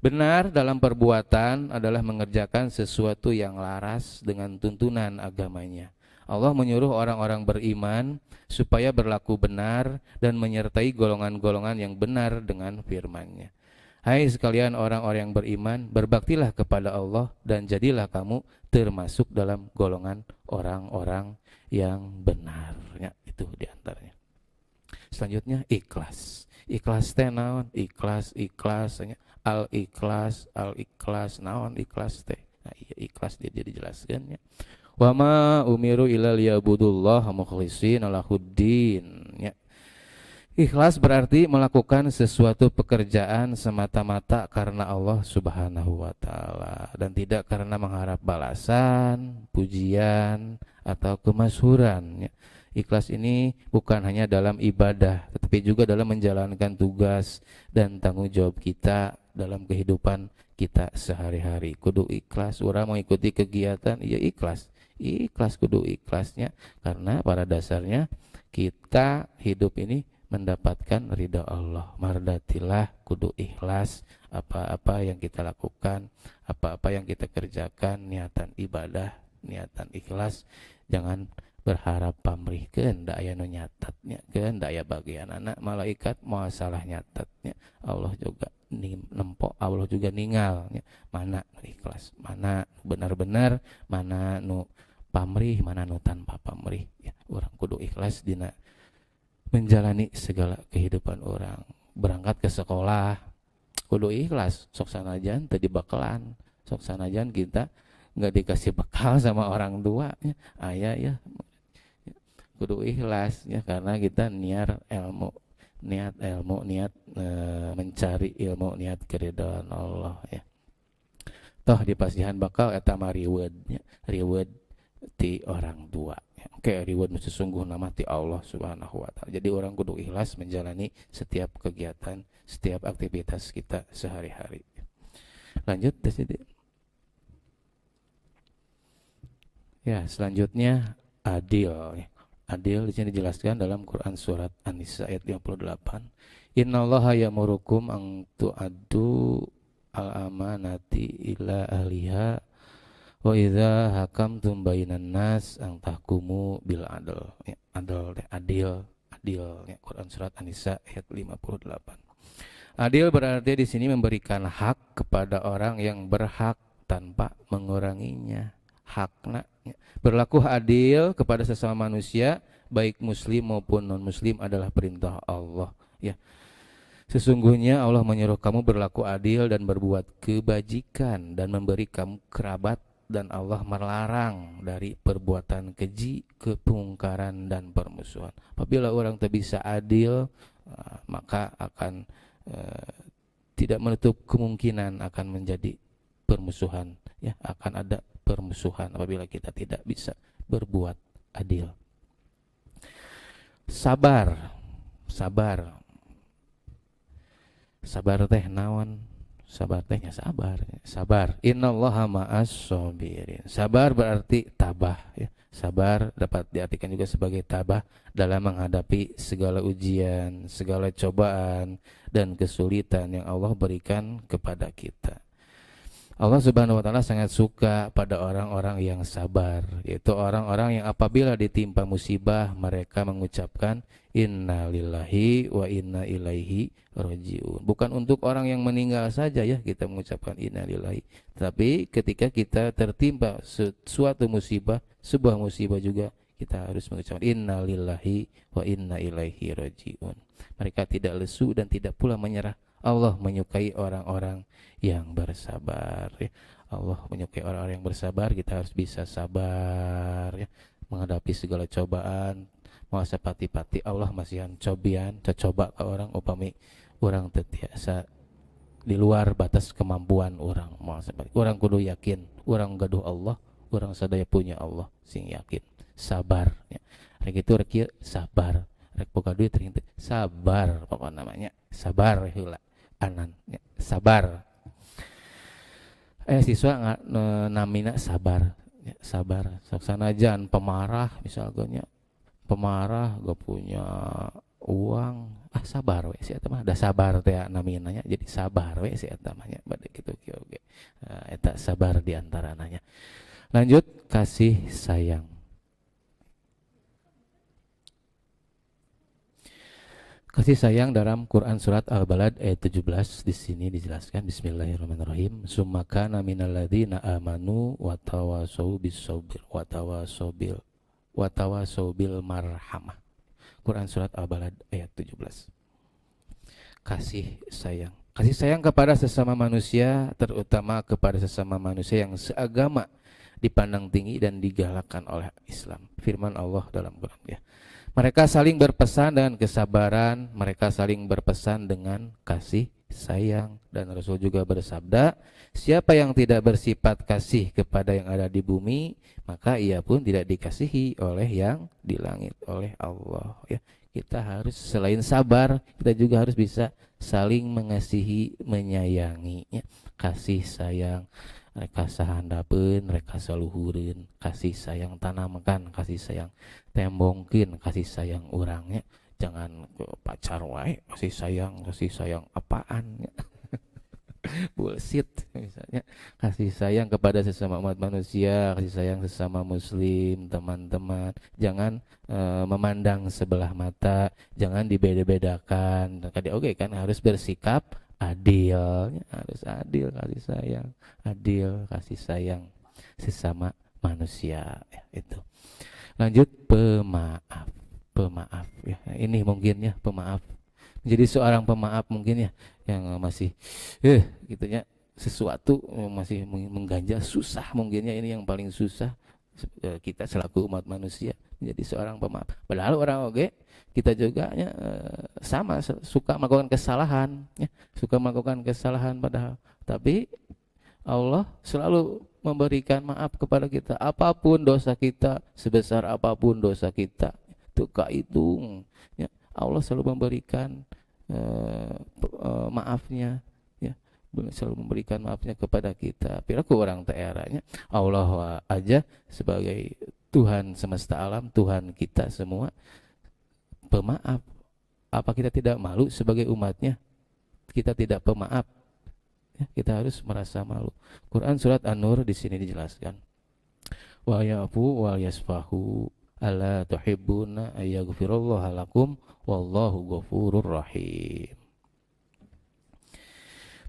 Benar dalam perbuatan adalah mengerjakan sesuatu yang laras dengan tuntunan agamanya. Allah menyuruh orang-orang beriman supaya berlaku benar dan menyertai golongan-golongan yang benar dengan firman-Nya. Hai sekalian orang-orang yang beriman, berbaktilah kepada Allah dan jadilah kamu termasuk dalam golongan orang-orang yang benar. Ya, itu diantaranya. Selanjutnya ikhlas. Ikhlas teh naon? Ikhlas al-ikhlas naon ikhlas teh. Nah, iya, ikhlas dia dijelaskan ya. Wa ma umiru illa liya'budullaha mukhlishina lahuddin ya. Ikhlas berarti melakukan sesuatu pekerjaan semata-mata karena Allah Subhanahu wa taala dan tidak karena mengharap balasan, pujian atau kemasyhuran ya. Ikhlas ini bukan hanya dalam ibadah, tetapi juga dalam menjalankan tugas dan tanggung jawab kita dalam kehidupan kita sehari-hari. Kudu ikhlas. Orang mau ikuti kegiatan, ya ikhlas. Ikhlas kudu ikhlasnya, karena pada dasarnya kita hidup ini mendapatkan ridha Allah. Mardatilah kudu ikhlas. Apa-apa yang kita lakukan, apa-apa yang kita kerjakan, niatan ibadah, niatan ikhlas. Jangan berharap pamrih kehendak aya nu nyatatnya, kehendak aya bagian anak malaikat mau salah nyatatnya. Allah juga nempok, Allah juga ningalnya. Mana ikhlas, mana benar-benar, mana nu pamrih, mana nu tanpa pamrih ya. Orang kudu ikhlas dina menjalani segala kehidupan orang. Berangkat ke sekolah kudu ikhlas, sok sanajan teu dibakalan, sok sanajan kita nggak dikasih bekal sama orang tua ya. Aya ya kudu ikhlas ya, karena kita niat ilmu, niat mencari ilmu, niat keridhaan Allah ya. Toh di pasihan bakal eta mah reward ya, reward ti orang tua ya. Oke, reward nu sesungguh nama ti Allah Subhanahu wa taala. Jadi orang kudu ikhlas menjalani setiap kegiatan, setiap aktivitas kita sehari-hari. Lanjut di sini. Ya, selanjutnya adil ya. Adil di sini dijelaskan dalam Quran surat An-Nisa ayat 58. Innallaha ya'murukum an tu'addu al-amanati ila ahliha Wa idza hakamtum bainan nas ang tahkumu bil adl. Ya, adl adil, adil ya, Quran surat An-Nisa ayat 58. Adil berarti di sini memberikan hak kepada orang yang berhak tanpa menguranginya. Hakna ya. Berlaku adil kepada sesama manusia baik muslim maupun non muslim adalah perintah Allah ya. Sesungguhnya Allah menyuruh kamu berlaku adil dan berbuat kebajikan dan memberi kamu kerabat, dan Allah melarang dari perbuatan keji, kepungkaran dan permusuhan. Apabila orang tak bisa adil, maka akan tidak menutup kemungkinan akan menjadi permusuhan ya, akan ada permusuhan apabila kita tidak bisa berbuat adil. Sabar. Sabar teh naon? Sabar tehnya sabar. Innallaha ma'as sabirin. Sabar berarti tabah ya. Sabar dapat diartikan juga sebagai tabah dalam menghadapi segala ujian, segala cobaan dan kesulitan yang Allah berikan kepada kita. Allah Subhanahu wa taala sangat suka pada orang-orang yang sabar, yaitu orang-orang yang apabila ditimpa musibah mereka mengucapkan inna lillahi wa inna ilaihi rajiun. Bukan untuk orang yang meninggal saja ya kita mengucapkan inna lillahi, tapi ketika kita tertimpa suatu musibah, sebuah musibah juga kita harus mengucapkan inna lillahi wa inna ilaihi rajiun. Mereka tidak lesu dan tidak pula menyerah. Allah menyukai orang-orang yang bersabar ya. Allah menyukai orang-orang yang bersabar. Kita harus bisa sabar ya, menghadapi segala cobaan. Masa pati-pati Allah masihan cobian coba ke orang upami orang tetiasa di luar batas kemampuan orang. Orang kudu yakin orang gaduh Allah, orang sadaya punya Allah sing yakin. Sabar ya. Rek itu rek sabar. Rek boga duit rek sabar pokok namanya. Sabar heula. Anan ya, sabar. Siswa namina sabar ya, sabar. Sanajan pemarah misalnya, pemarah gak punya uang, sabar we si eta mah da sabar teh naminanya, jadi sabar we si eta mah nya bade kitu kieu ge. Eta sabar di antarananya. Lanjut, kasih sayang. Kasih sayang dalam Quran surat Al-Balad ayat 17 di sini dijelaskan bismillahirrahmanirrahim. Sumakana minalladzina amanu wa tawasau bis-sabr wa tawasau bil marhamah. Quran surat Al-Balad ayat 17. Kasih sayang. Kasih sayang kepada sesama manusia, terutama kepada sesama manusia yang seagama, dipandang tinggi dan digalakkan oleh Islam. Firman Allah dalam Quran ya. Mereka saling berpesan dengan kesabaran, mereka saling berpesan dengan kasih sayang, dan Rasul juga bersabda, siapa yang tidak bersifat kasih kepada yang ada di bumi, maka ia pun tidak dikasihi oleh yang di langit, oleh Allah ya. Kita harus selain sabar, kita juga harus bisa saling mengasihi, menyayangi ya. Kasih sayang mereka sahandapeun, mereka saluhureun, kasih sayang tanamkan, kasih sayang tembongkeun, kasih sayang urangnya. Jangan ke pacar wae kasih sayang apaan ya. Bullshit misalnya. Kasih sayang kepada sesama umat manusia, kasih sayang sesama muslim, teman-teman. Jangan memandang sebelah mata, jangan dibeda-bedakan. Tadi oke kan harus bersikap adil, harus adil, kasih sayang sesama manusia ya, itu. Lanjut, pemaaf ya. Ini mungkin ya pemaaf. Menjadi seorang pemaaf mungkin ya yang masih gitunya sesuatu masih mengganjal susah, mungkinnya ini yang paling susah kita selaku umat manusia menjadi seorang pemaaf. Padahal orang oge kita juga ya, sama suka melakukan kesalahan ya, padahal tapi Allah selalu memberikan maaf kepada kita apapun dosa kita, sebesar apapun dosa kita itu hitung ya. Allah selalu memberikan maafnya ya, selalu memberikan maafnya kepada kita. Piraku orang teeranya Allah aja sebagai Tuhan semesta alam, Tuhan kita semua pemaaf. Apa kita tidak malu sebagai umatnya? Kita tidak pemaaf ya, kita harus merasa malu. Quran surat An-Nur di sini dijelaskan. wa ya'fu wa yasfahu ala tuhibbuna ayaghfirallaha lakum wallahu ghafurur rahim.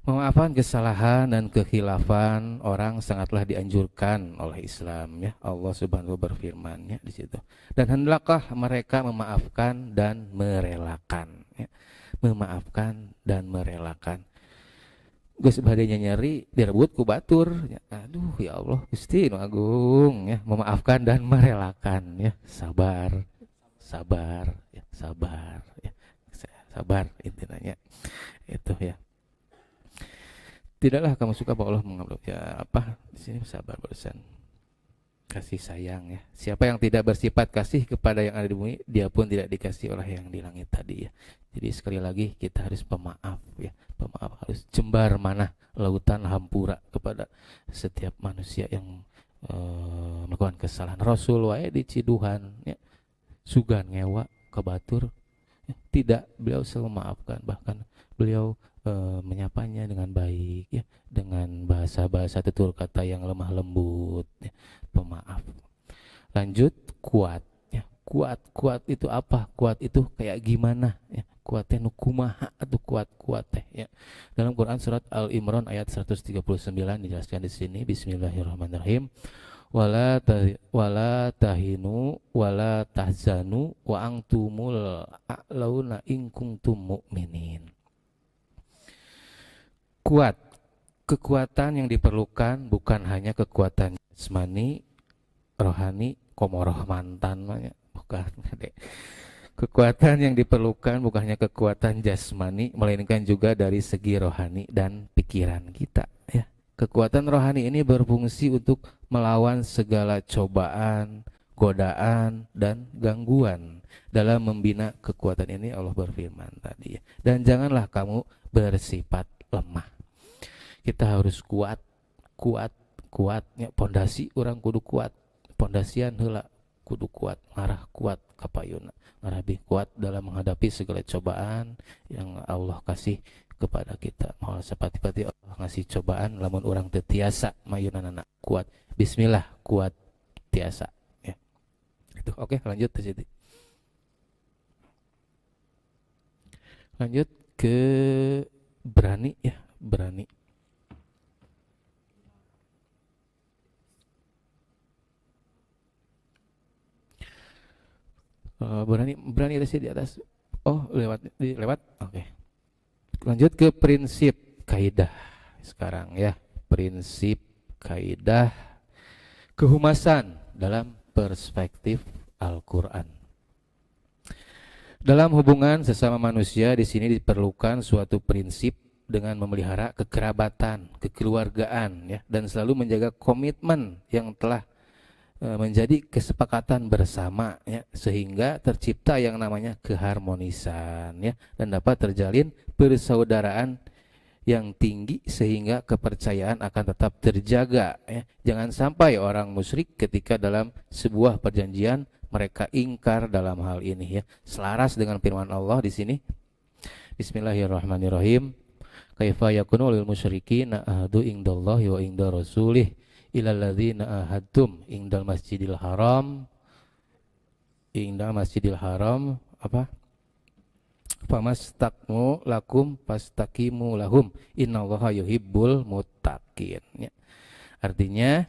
Memaafkan kesalahan dan kekhilafan orang sangatlah dianjurkan oleh Islam ya. Allah Subhanahu berfirman ya di situ. Dan hendaklah mereka memaafkan dan merelakan ya. Memaafkan dan merelakan. Geus badanya nyari direbut ku batur ya. Aduh ya Allah Gusti nu agung ya. Memaafkan dan merelakan ya. Sabar. Sabar ya, sabar ya. Sabar intinya itu ya. Tidaklah kamu suka bahwa Allah mengambil ya apa di sini sabar barusan kasih sayang ya. Siapa yang tidak bersifat kasih kepada yang ada di bumi, dia pun tidak dikasih oleh yang di langit tadi ya. Jadi sekali lagi kita harus pemaaf ya. Pemaaf harus jembar mana lautan hampura kepada setiap manusia yang melakukan kesalahan. Rasul wae diciduhan ya. Sugan ngewa ke batur ya. Tidak, beliau selalu memaafkan, bahkan beliau menyapanya dengan baik ya, dengan bahasa-bahasa tutur kata yang lemah lembut ya, pemaaf. Lanjut, kuat ya. Kuat itu apa? Kuat itu kayak gimana ya? Kuatnya nu kumaha atau kuat teh ya. Dalam Quran surat Al-Imran ayat 139 dijelaskan di sini, bismillahirrahmanirrahim. Wala tahinu wala tahzanu wa antumul a'launa in kuntum mu'minin. Kuat, kekuatan yang diperlukan bukan hanya kekuatan jasmani, rohani, komoroh mantan, bukan. Kekuatan yang diperlukan bukan hanya kekuatan jasmani, melainkan juga dari segi rohani dan pikiran kita. Ya, kekuatan rohani ini berfungsi untuk melawan segala cobaan, godaan, dan gangguan. Dalam membina kekuatan ini Allah berfirman tadi ya. Dan janganlah kamu bersifat lemah. Kita harus kuat ya, pondasi orang kudu kuat, pondasian heula kudu kuat, ngarah kuat kapayuna, ngarah lebih kuat dalam menghadapi segala cobaan yang Allah kasih kepada kita. Mau sapati-pati Allah ngasih cobaan lamun orang teu tiasa mayunana kuat. Bismillah kuat tiasa ya. Itu oke, lanjut ke situ. Lanjut ke berani ya, berani. Berani ada sih di atas. Oh, lewat. Oke. Lanjut ke prinsip kaidah sekarang ya. Prinsip kaidah kehumasan dalam perspektif Al-Qur'an. Dalam hubungan sesama manusia di sini diperlukan suatu prinsip dengan memelihara kekerabatan, kekeluargaan ya, dan selalu menjaga komitmen yang telah menjadi kesepakatan bersama ya, sehingga tercipta yang namanya keharmonisan ya, dan dapat terjalin persaudaraan yang tinggi sehingga kepercayaan akan tetap terjaga ya. Jangan sampai orang musyrik ketika dalam sebuah perjanjian mereka ingkar dalam hal ini ya. Selaras dengan firman Allah di sini. Bismillahirrahmanirrahim. Kaifa yakunu lil musyrikin ahadu indallahi wa inda rasulih ilal ladzina ahadtum indal masjidil haram apa famastakmu lakum fastaqimu lahum innallaha yuhibbul muttaqin ya. Artinya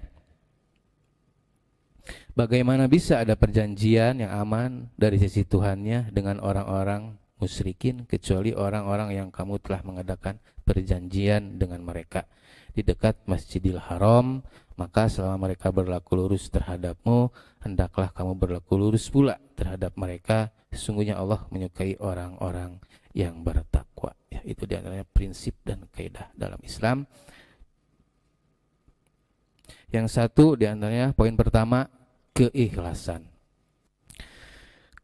bagaimana bisa ada perjanjian yang aman dari sisi Tuhannya dengan orang-orang musyrikin kecuali orang-orang yang kamu telah mengadakan perjanjian dengan mereka di dekat Masjidil Haram. Maka selama mereka berlaku lurus terhadapmu, hendaklah kamu berlaku lurus pula terhadap mereka. Sesungguhnya Allah menyukai orang-orang yang bertakwa ya. Itu diantaranya prinsip dan kaidah dalam Islam. Yang satu diantaranya poin pertama, keikhlasan.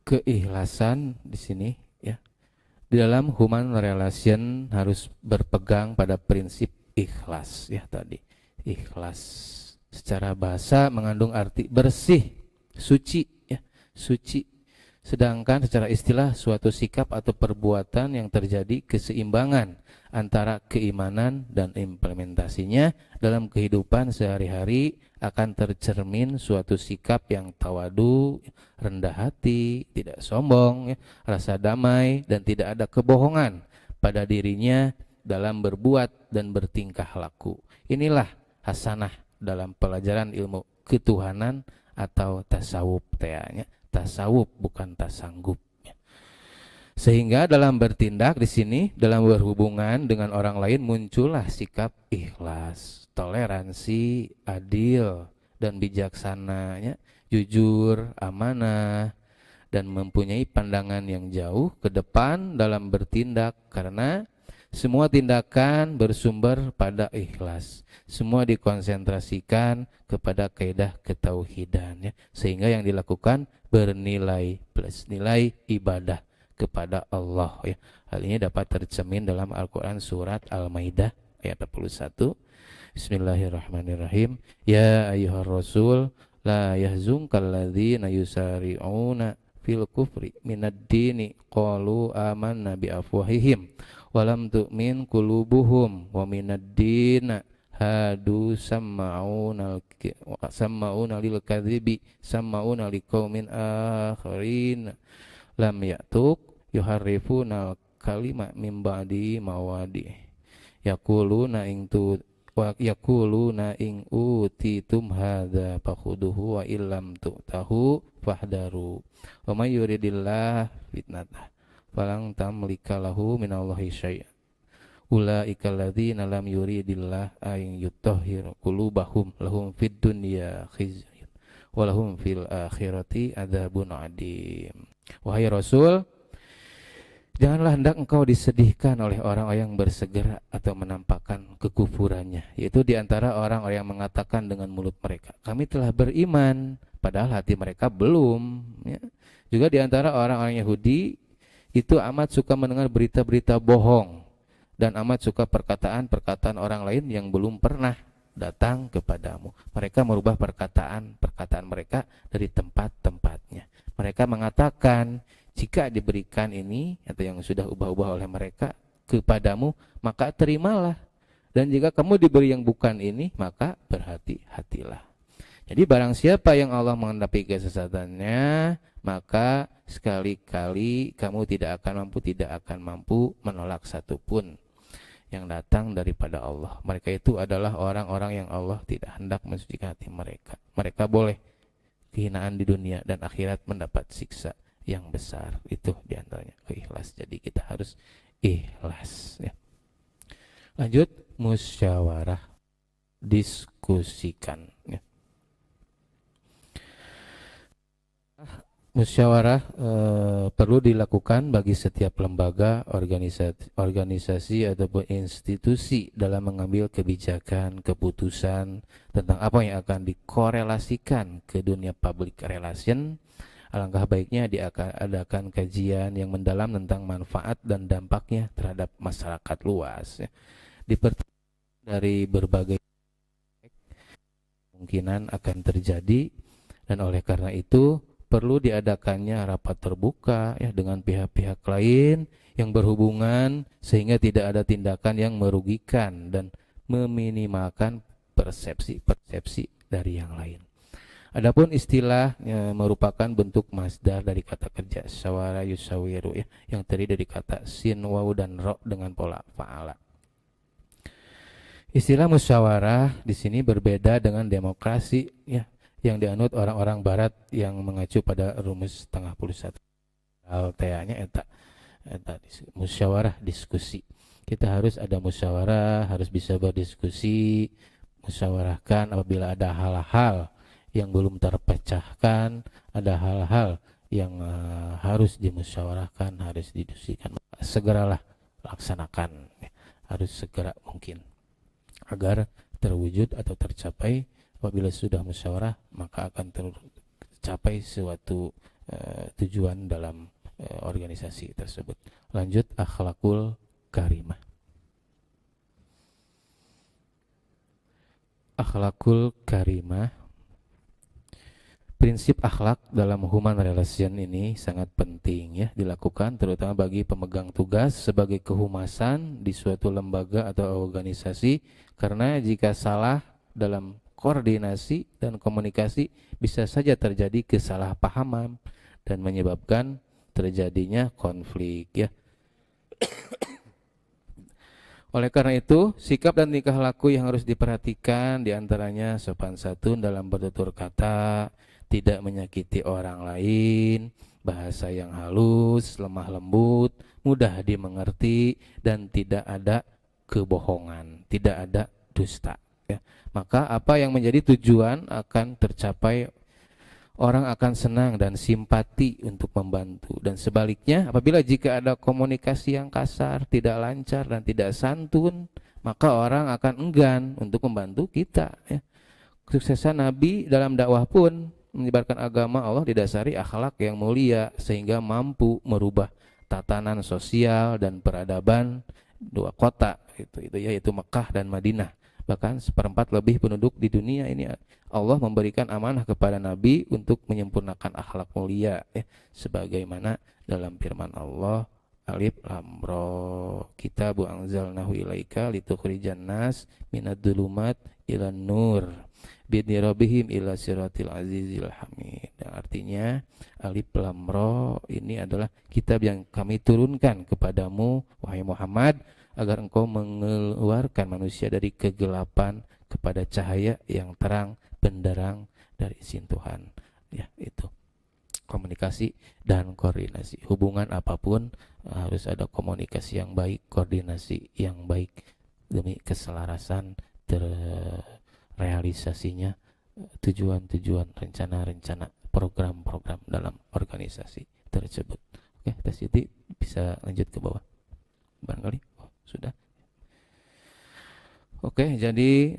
Keikhlasan di sini ya. Di dalam human relation harus berpegang pada prinsip ikhlas ya tadi. Ikhlas secara bahasa mengandung arti bersih, suci ya, suci. Sedangkan secara istilah suatu sikap atau perbuatan yang terjadi keseimbangan antara keimanan dan implementasinya dalam kehidupan sehari-hari akan tercermin suatu sikap yang tawadu, rendah hati, tidak sombong, ya, rasa damai dan tidak ada kebohongan pada dirinya dalam berbuat dan bertingkah laku. Inilah hasanah dalam pelajaran ilmu ketuhanan atau tasawuf teanya. Tasawuf bukan tasanggup. Sehingga dalam bertindak di sini, dalam berhubungan dengan orang lain muncullah sikap ikhlas, toleransi, adil dan bijaksananya, jujur, amanah dan mempunyai pandangan yang jauh ke depan dalam bertindak, karena semua tindakan bersumber pada ikhlas. Semua dikonsentrasikan kepada kaidah ketauhidan, ya, sehingga yang dilakukan bernilai plus nilai ibadah kepada Allah, ya. Hal ini dapat tercermin dalam Al-Qur'an surat Al-Maidah ayat 41. Bismillahirrahmanirrahim. Ya ayyuhar rasul la yahzunkal ladzina yusari'una fil kufri minad dini qalu amanna bi afwahihim walam tu'min qulubuhum wa minad dina hadu sama'una lil kadhibi sama'una liqaumin akharin lam ya'tuk yuharrifuna kalima min ba'di mawadi yaquluna ing utitum hadza fakhuduhu wa illam tu'tahu fahdaru wa may yuridillah fitnatah falang tamlika lahu minallahi syai'an ulaika alladzina lam yuridillah ay yutahhir qulubahum lahum fid dunya khizyun wa lahum fil akhirati adzabun adim. Wahai Rasul, janganlah hendak engkau disedihkan oleh orang yang bersegera atau menampakkan kekufurannya, yaitu diantara orang-orang yang mengatakan dengan mulut mereka, kami telah beriman, padahal hati mereka belum, ya. Juga diantara orang-orang Yahudi itu amat suka mendengar berita-berita bohong dan amat suka perkataan-perkataan orang lain yang belum pernah datang kepadamu. Mereka merubah perkataan mereka dari tempat-tempatnya. Mereka mengatakan, jika diberikan ini atau yang sudah ubah-ubah oleh mereka kepadamu, maka terimalah. Dan jika kamu diberi yang bukan ini, maka berhati-hatilah. Jadi barang siapa yang Allah mengendapi kesesatannya, maka sekali-kali kamu tidak akan mampu menolak satupun yang datang daripada Allah. Mereka itu adalah orang-orang yang Allah tidak hendak mensucikan hati mereka. Mereka boleh kehinaan di dunia dan akhirat mendapat siksa yang besar. Itu diantaranya keikhlas. Jadi kita harus ikhlas, ya. Lanjut, musyawarah, diskusikan, ya. Musyawarah perlu dilakukan bagi setiap lembaga, organisasi ataupun institusi dalam mengambil kebijakan, keputusan tentang apa yang akan dikorelasikan ke dunia public relation. Alangkah baiknya diadakan kajian yang mendalam tentang manfaat dan dampaknya terhadap masyarakat luas, ya. Dari berbagai kemungkinan akan terjadi, dan oleh karena itu perlu diadakannya rapat terbuka, ya, dengan pihak-pihak lain yang berhubungan, sehingga tidak ada tindakan yang merugikan dan meminimalkan persepsi dari yang lain. Adapun istilah merupakan bentuk masdar dari kata kerja syawara yusawiru, ya, yang terdiri dari kata sin, waw dan ro dengan pola fa'ala. Istilah musyawarah di sini berbeda dengan demokrasi, ya, yang dianut orang-orang barat yang mengacu pada rumus setengah puluh satu. Alteanya eta musyawarah diskusi. Kita harus ada musyawarah, harus bisa berdiskusi, musyawarahkan apabila ada hal-hal yang belum terpecahkan, ada hal-hal yang harus dimusyawarahkan, harus didiskusikan. Segeralah laksanakan, ya. Harus segera mungkin agar terwujud atau tercapai. Apabila sudah musyawarah, maka akan tercapai suatu tujuan dalam organisasi tersebut. Lanjut, akhlakul karimah. Akhlakul karimah Prinsip akhlak dalam human relation ini sangat penting ya dilakukan, terutama bagi pemegang tugas sebagai kehumasan di suatu lembaga atau organisasi, karena jika salah dalam koordinasi dan komunikasi bisa saja terjadi kesalahpahaman dan menyebabkan terjadinya konflik ya. Oleh karena itu, sikap dan tingkah laku yang harus diperhatikan diantaranya sopan santun dalam bertutur kata, tidak menyakiti orang lain, bahasa yang halus, lemah lembut, mudah dimengerti, dan tidak ada kebohongan, tidak ada dusta. Ya. Maka apa yang menjadi tujuan akan tercapai, orang akan senang dan simpati untuk membantu. Dan sebaliknya, apabila jika ada komunikasi yang kasar, tidak lancar dan tidak santun, maka orang akan enggan untuk membantu kita ya. Kesuksesan Nabi dalam dakwah pun menyebarkan agama Allah didasari akhlak yang mulia, sehingga mampu merubah tatanan sosial dan peradaban dua kota itu yaitu Mekah dan Madinah. Bahkan seperempat lebih penduduk di dunia ini Allah memberikan amanah kepada Nabi untuk menyempurnakan akhlak mulia ya, sebagaimana dalam firman Allah, Alif Lam Ra, Kitabu anzalnahu ilaika litukhrijan nas minad dulumat ilan nur biidni rabbihim ila siratil azizil hamid. Dan artinya Alif Lam Ra ini adalah kitab yang kami turunkan kepadamu wahai Muhammad, agar engkau mengeluarkan manusia dari kegelapan kepada cahaya yang terang benderang dari izin Tuhan. Ya, itu komunikasi dan koordinasi. Hubungan apapun harus ada komunikasi yang baik, koordinasi yang baik demi keselarasan terrealisasinya tujuan-tujuan, rencana-rencana, program-program dalam organisasi tersebut. Oke, Teh Siti bisa lanjut ke bawah. Barangkali sudah. Oke, jadi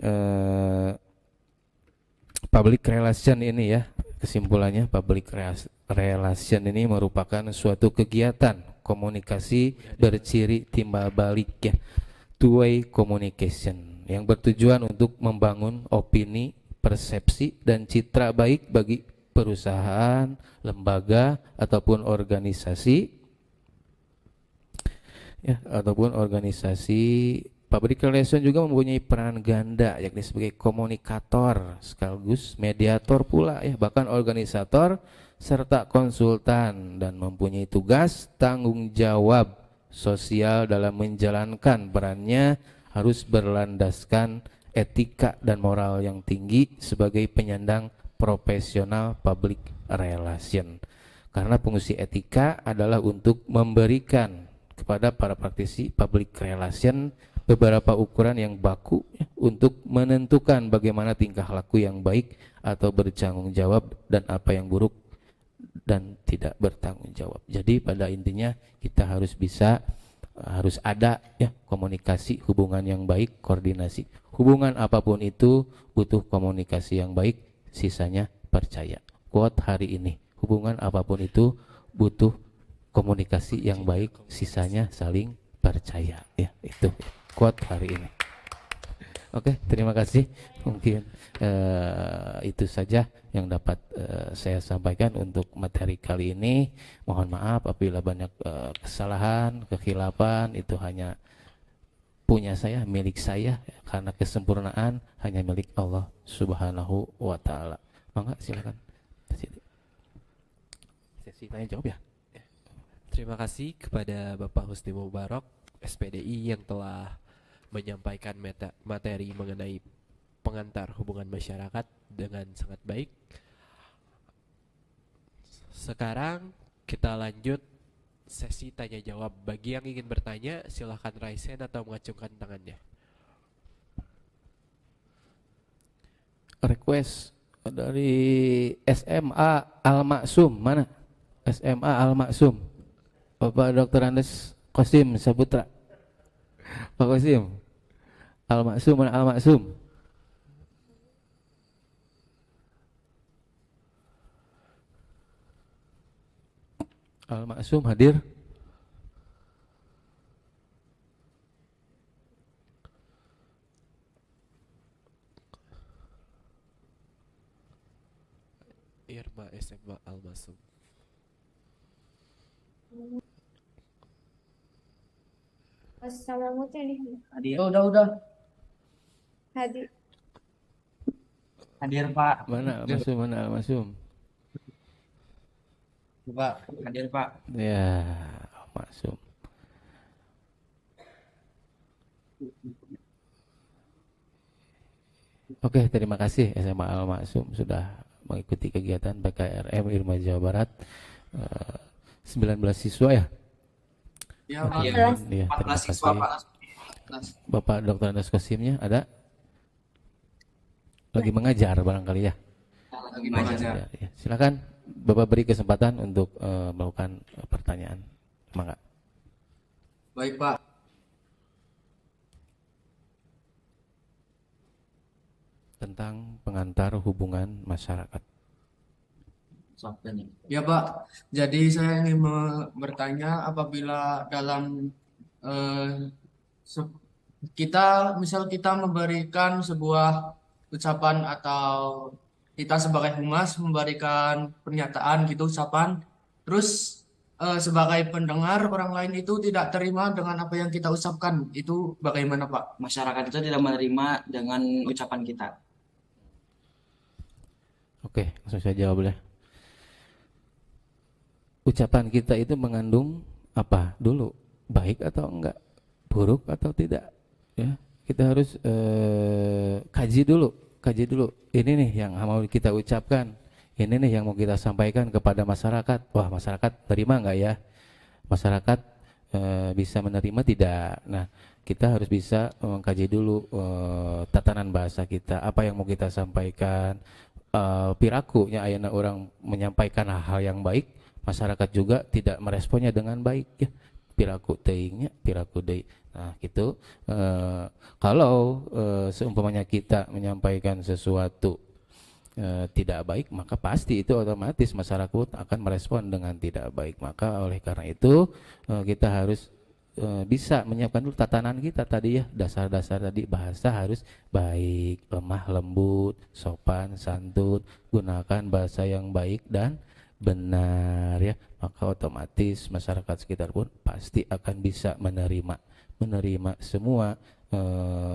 public relation ini ya, kesimpulannya public relation ini merupakan suatu kegiatan komunikasi berciri timbal balik ya, two-way communication yang bertujuan untuk membangun opini, persepsi, dan citra baik bagi perusahaan, lembaga, ataupun organisasi ya, ataupun organisasi. Public relation juga mempunyai peran ganda, yakni sebagai komunikator sekaligus mediator pula ya, bahkan organisator serta konsultan, dan mempunyai tugas tanggung jawab sosial dalam menjalankan perannya, harus berlandaskan etika dan moral yang tinggi sebagai penyandang profesional public relation. Karena fungsi etika adalah untuk memberikan kepada para praktisi public relation beberapa ukuran yang baku ya, untuk menentukan bagaimana tingkah laku yang baik atau bertanggung jawab dan apa yang buruk dan tidak bertanggung jawab. Jadi pada intinya kita harus bisa, harus ada ya komunikasi, hubungan yang baik, koordinasi. Hubungan apapun itu butuh komunikasi yang baik, sisanya percaya. Quote hari ini, hubungan apapun itu butuh komunikasi yang baik, sisanya saling percaya ya, itu quote hari ini. Oke, terima kasih. Mungkin itu saja yang dapat saya sampaikan untuk materi kali ini. Mohon maaf apabila banyak kesalahan, kekhilafan, itu hanya punya saya, milik saya, karena kesempurnaan hanya milik Allah Subhanahu wa taala. Mangga silakan. Sesi tanya jawab ya. Terima kasih kepada Bapak Husni Mubarak, SPDI, yang telah menyampaikan materi mengenai pengantar hubungan masyarakat dengan sangat baik. Sekarang kita lanjut sesi tanya jawab. Bagi yang ingin bertanya, silahkan raise hand atau mengacungkan tangannya. Request dari SMA Al-Maksum, mana? SMA Al-Maksum, Bapak Dr. Andes Qasim Saputra. Pak Qasim, Al-Maksum, mana Al-Maksum? Al-Maksum hadir? Irma SMA Al-Masum. Assalamualaikum. Hadir, udah. Hadir. Hadir Pak. Mana Masum, mana Masum? Pak, hadir Pak. Ya, Masum. Oke, terima kasih SMA Al Maksum sudah mengikuti kegiatan PKRM Irma Jawa Barat. 19 siswa ya? Ya, Oke, Pak. iya, terima 14 siswa kasih. Pak. Bapak Dr. Andas Kosimnya ada? Lagi mengajar barangkali ya? Lagi mengajar. Ya. Silakan Bapak beri kesempatan untuk melakukan pertanyaan. Semangat. Baik Pak. Tentang pengantar hubungan masyarakat. Ya Pak, jadi saya ingin bertanya apabila dalam misal kita memberikan sebuah ucapan atau kita sebagai humas memberikan pernyataan gitu ucapan, terus sebagai pendengar orang lain itu tidak terima dengan apa yang kita ucapkan, itu bagaimana Pak? Masyarakat itu tidak menerima dengan ucapan kita. Oke, langsung saya jawab boleh. Ucapan kita itu mengandung apa dulu? Baik atau enggak? Buruk atau tidak? Ya, kita harus kaji dulu. Ini nih yang mau kita ucapkan. Ini nih yang mau kita sampaikan kepada masyarakat. Wah, masyarakat terima enggak ya? Masyarakat bisa menerima tidak? Nah, kita harus bisa mengkaji dulu tatanan bahasa kita. Apa yang mau kita sampaikan? Pirakunya ayana orang menyampaikan hal yang baik, masyarakat juga tidak meresponnya dengan baik ya. Piraku teingnya, piraku deui. Nah, gitu. Kalau seumpamanya kita menyampaikan sesuatu tidak baik, maka pasti itu otomatis masyarakat akan merespon dengan tidak baik. Maka oleh karena itu kita harus bisa menyiapkan dulu tatanan kita tadi ya, dasar-dasar tadi. Bahasa harus baik, lemah lembut, sopan santun, gunakan bahasa yang baik dan benar ya, maka otomatis masyarakat sekitar pun pasti akan bisa menerima semua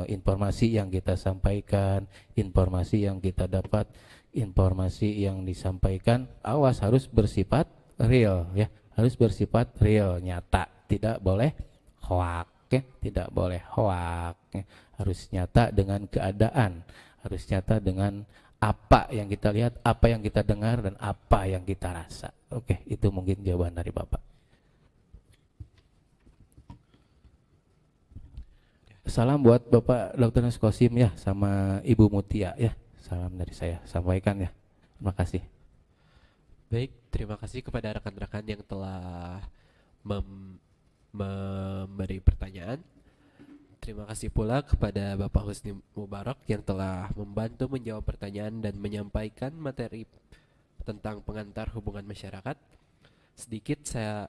informasi yang kita sampaikan, informasi yang kita dapat, informasi yang disampaikan. Awas, harus bersifat real ya, harus bersifat real, nyata, tidak boleh hoak ya, tidak boleh hoak ya. Harus nyata dengan keadaan, harus nyata dengan apa yang kita lihat, apa yang kita dengar, dan apa yang kita rasa. Oke, itu mungkin jawaban dari Bapak. Salam buat Bapak Dr. Kosim ya, sama Ibu Mutia ya. Salam dari saya, sampaikan ya. Terima kasih. Baik, terima kasih kepada rekan-rekan yang telah memberi pertanyaan. Terima kasih pula kepada Bapak Husni Mubarak yang telah membantu menjawab pertanyaan dan menyampaikan materi tentang pengantar hubungan masyarakat. Sedikit saya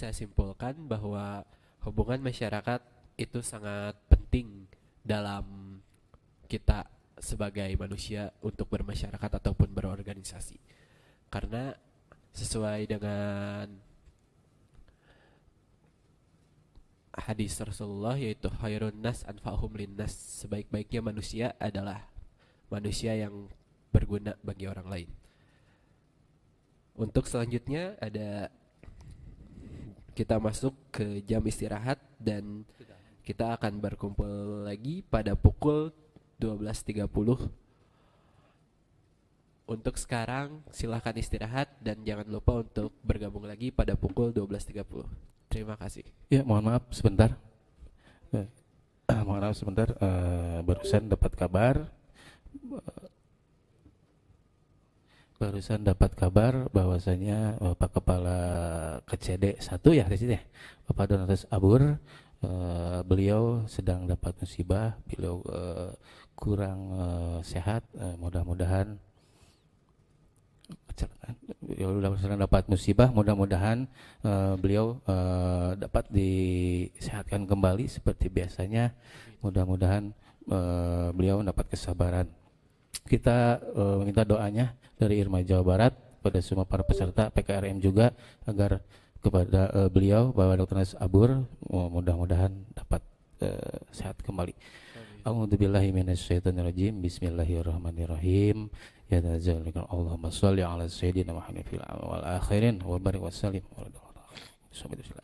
simpulkan bahwa hubungan masyarakat itu sangat penting dalam kita sebagai manusia untuk bermasyarakat ataupun berorganisasi. Karena sesuai dengan hadis Rasulullah, yaitu khairun nas anfa'uhum linnas, sebaik-baiknya manusia adalah manusia yang berguna bagi orang lain. Untuk selanjutnya kita masuk ke jam istirahat dan kita akan berkumpul lagi pada pukul 12.30. Untuk sekarang silahkan istirahat dan jangan lupa untuk bergabung lagi pada pukul 12.30. Terima kasih. Ya, mohon maaf sebentar. Barusan dapat kabar bahwasanya Pak Kepala KCD 1 ya di sini ya, Bapak Donatus Abur, beliau sedang dapat musibah, beliau kurang sehat, mudah-mudahan sedang dapat musibah, mudah-mudahan beliau dapat disehatkan kembali seperti biasanya. Mudah-mudahan beliau mendapat kesabaran kita minta doanya dari Irma Jawa Barat pada semua para peserta PKRM juga agar kepada beliau Bapak Dr. Nas Abur mudah-mudahan dapat sehat kembali. A'udzubillahi minasyaitonirrajim. Bismillahirrahmanirrahim. Ya tazalika Allahumma shalli ala sayyidina Muhammad fil awwal akhirin wa barik wa sallim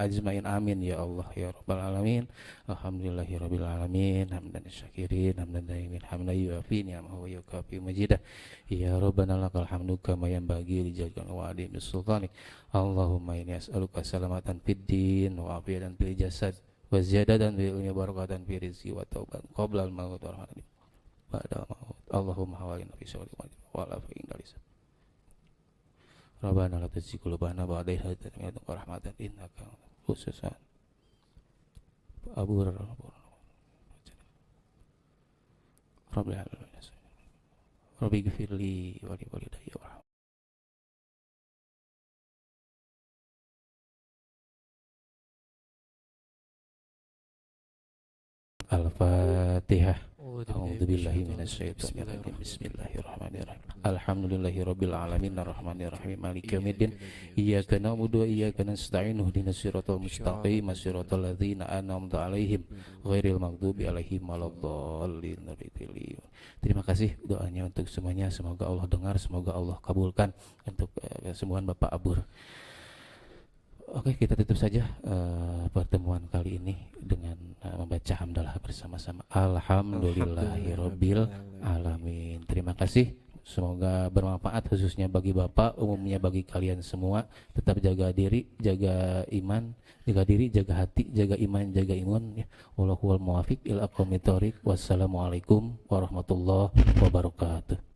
ajmain amin ya Allah ya rabbal alamin. Alhamdulillahi rabbil alamin hamdan syakirin hamdan daimin hamdan yuafi ni'amahu wa yukafi majidah ya rabbana lakal hamdu kama yanbaghi li jalali wa'di bisultanik. Allahumma inni as'aluka salamatan fid din wa afiyatan fil jasad wa ziyadatan fil ilmi barakatan fi rizqi wa tauban qabla al maut wa rahmatin ba'da al maut. Allahumma hawalina fi syawri wa la fi indalisa Rabbana la tuzigh qulubana ba'da idh hadaytana wa hab lana min ladunka rahmatan innaka khususan Abu Rabbi ghfirli wa li walidayya warhamhum. Al-Fatihah. A'udzubillahi minasyaitonirrajim. Bismillahirrahmanirrahim. Alhamdulillahirabbil alamin arrahmanirrahim maliki yaumiddin. Iyyaka na'budu wa iyyaka nasta'in ihdinas siratal mustaqim siratal ladzina an'amta 'alaihim ghairil maghdubi 'alaihim waladdallin. Terima kasih doanya untuk semuanya, semoga Allah dengar, semoga Allah kabulkan untuk kesembuhan Bapak Abur. Oke, kita tutup saja pertemuan kali ini dengan membaca hamdalah bersama-sama. Alhamdulillahirabbil alamin. Terima kasih. Semoga bermanfaat khususnya bagi Bapak, umumnya bagi kalian semua. Tetap jaga diri, jaga iman, jaga diri, jaga hati, jaga iman, jaga imun. Wallahul muwaffiq ila aqwamit thoriq. Wassalamualaikum warahmatullahi wabarakatuh.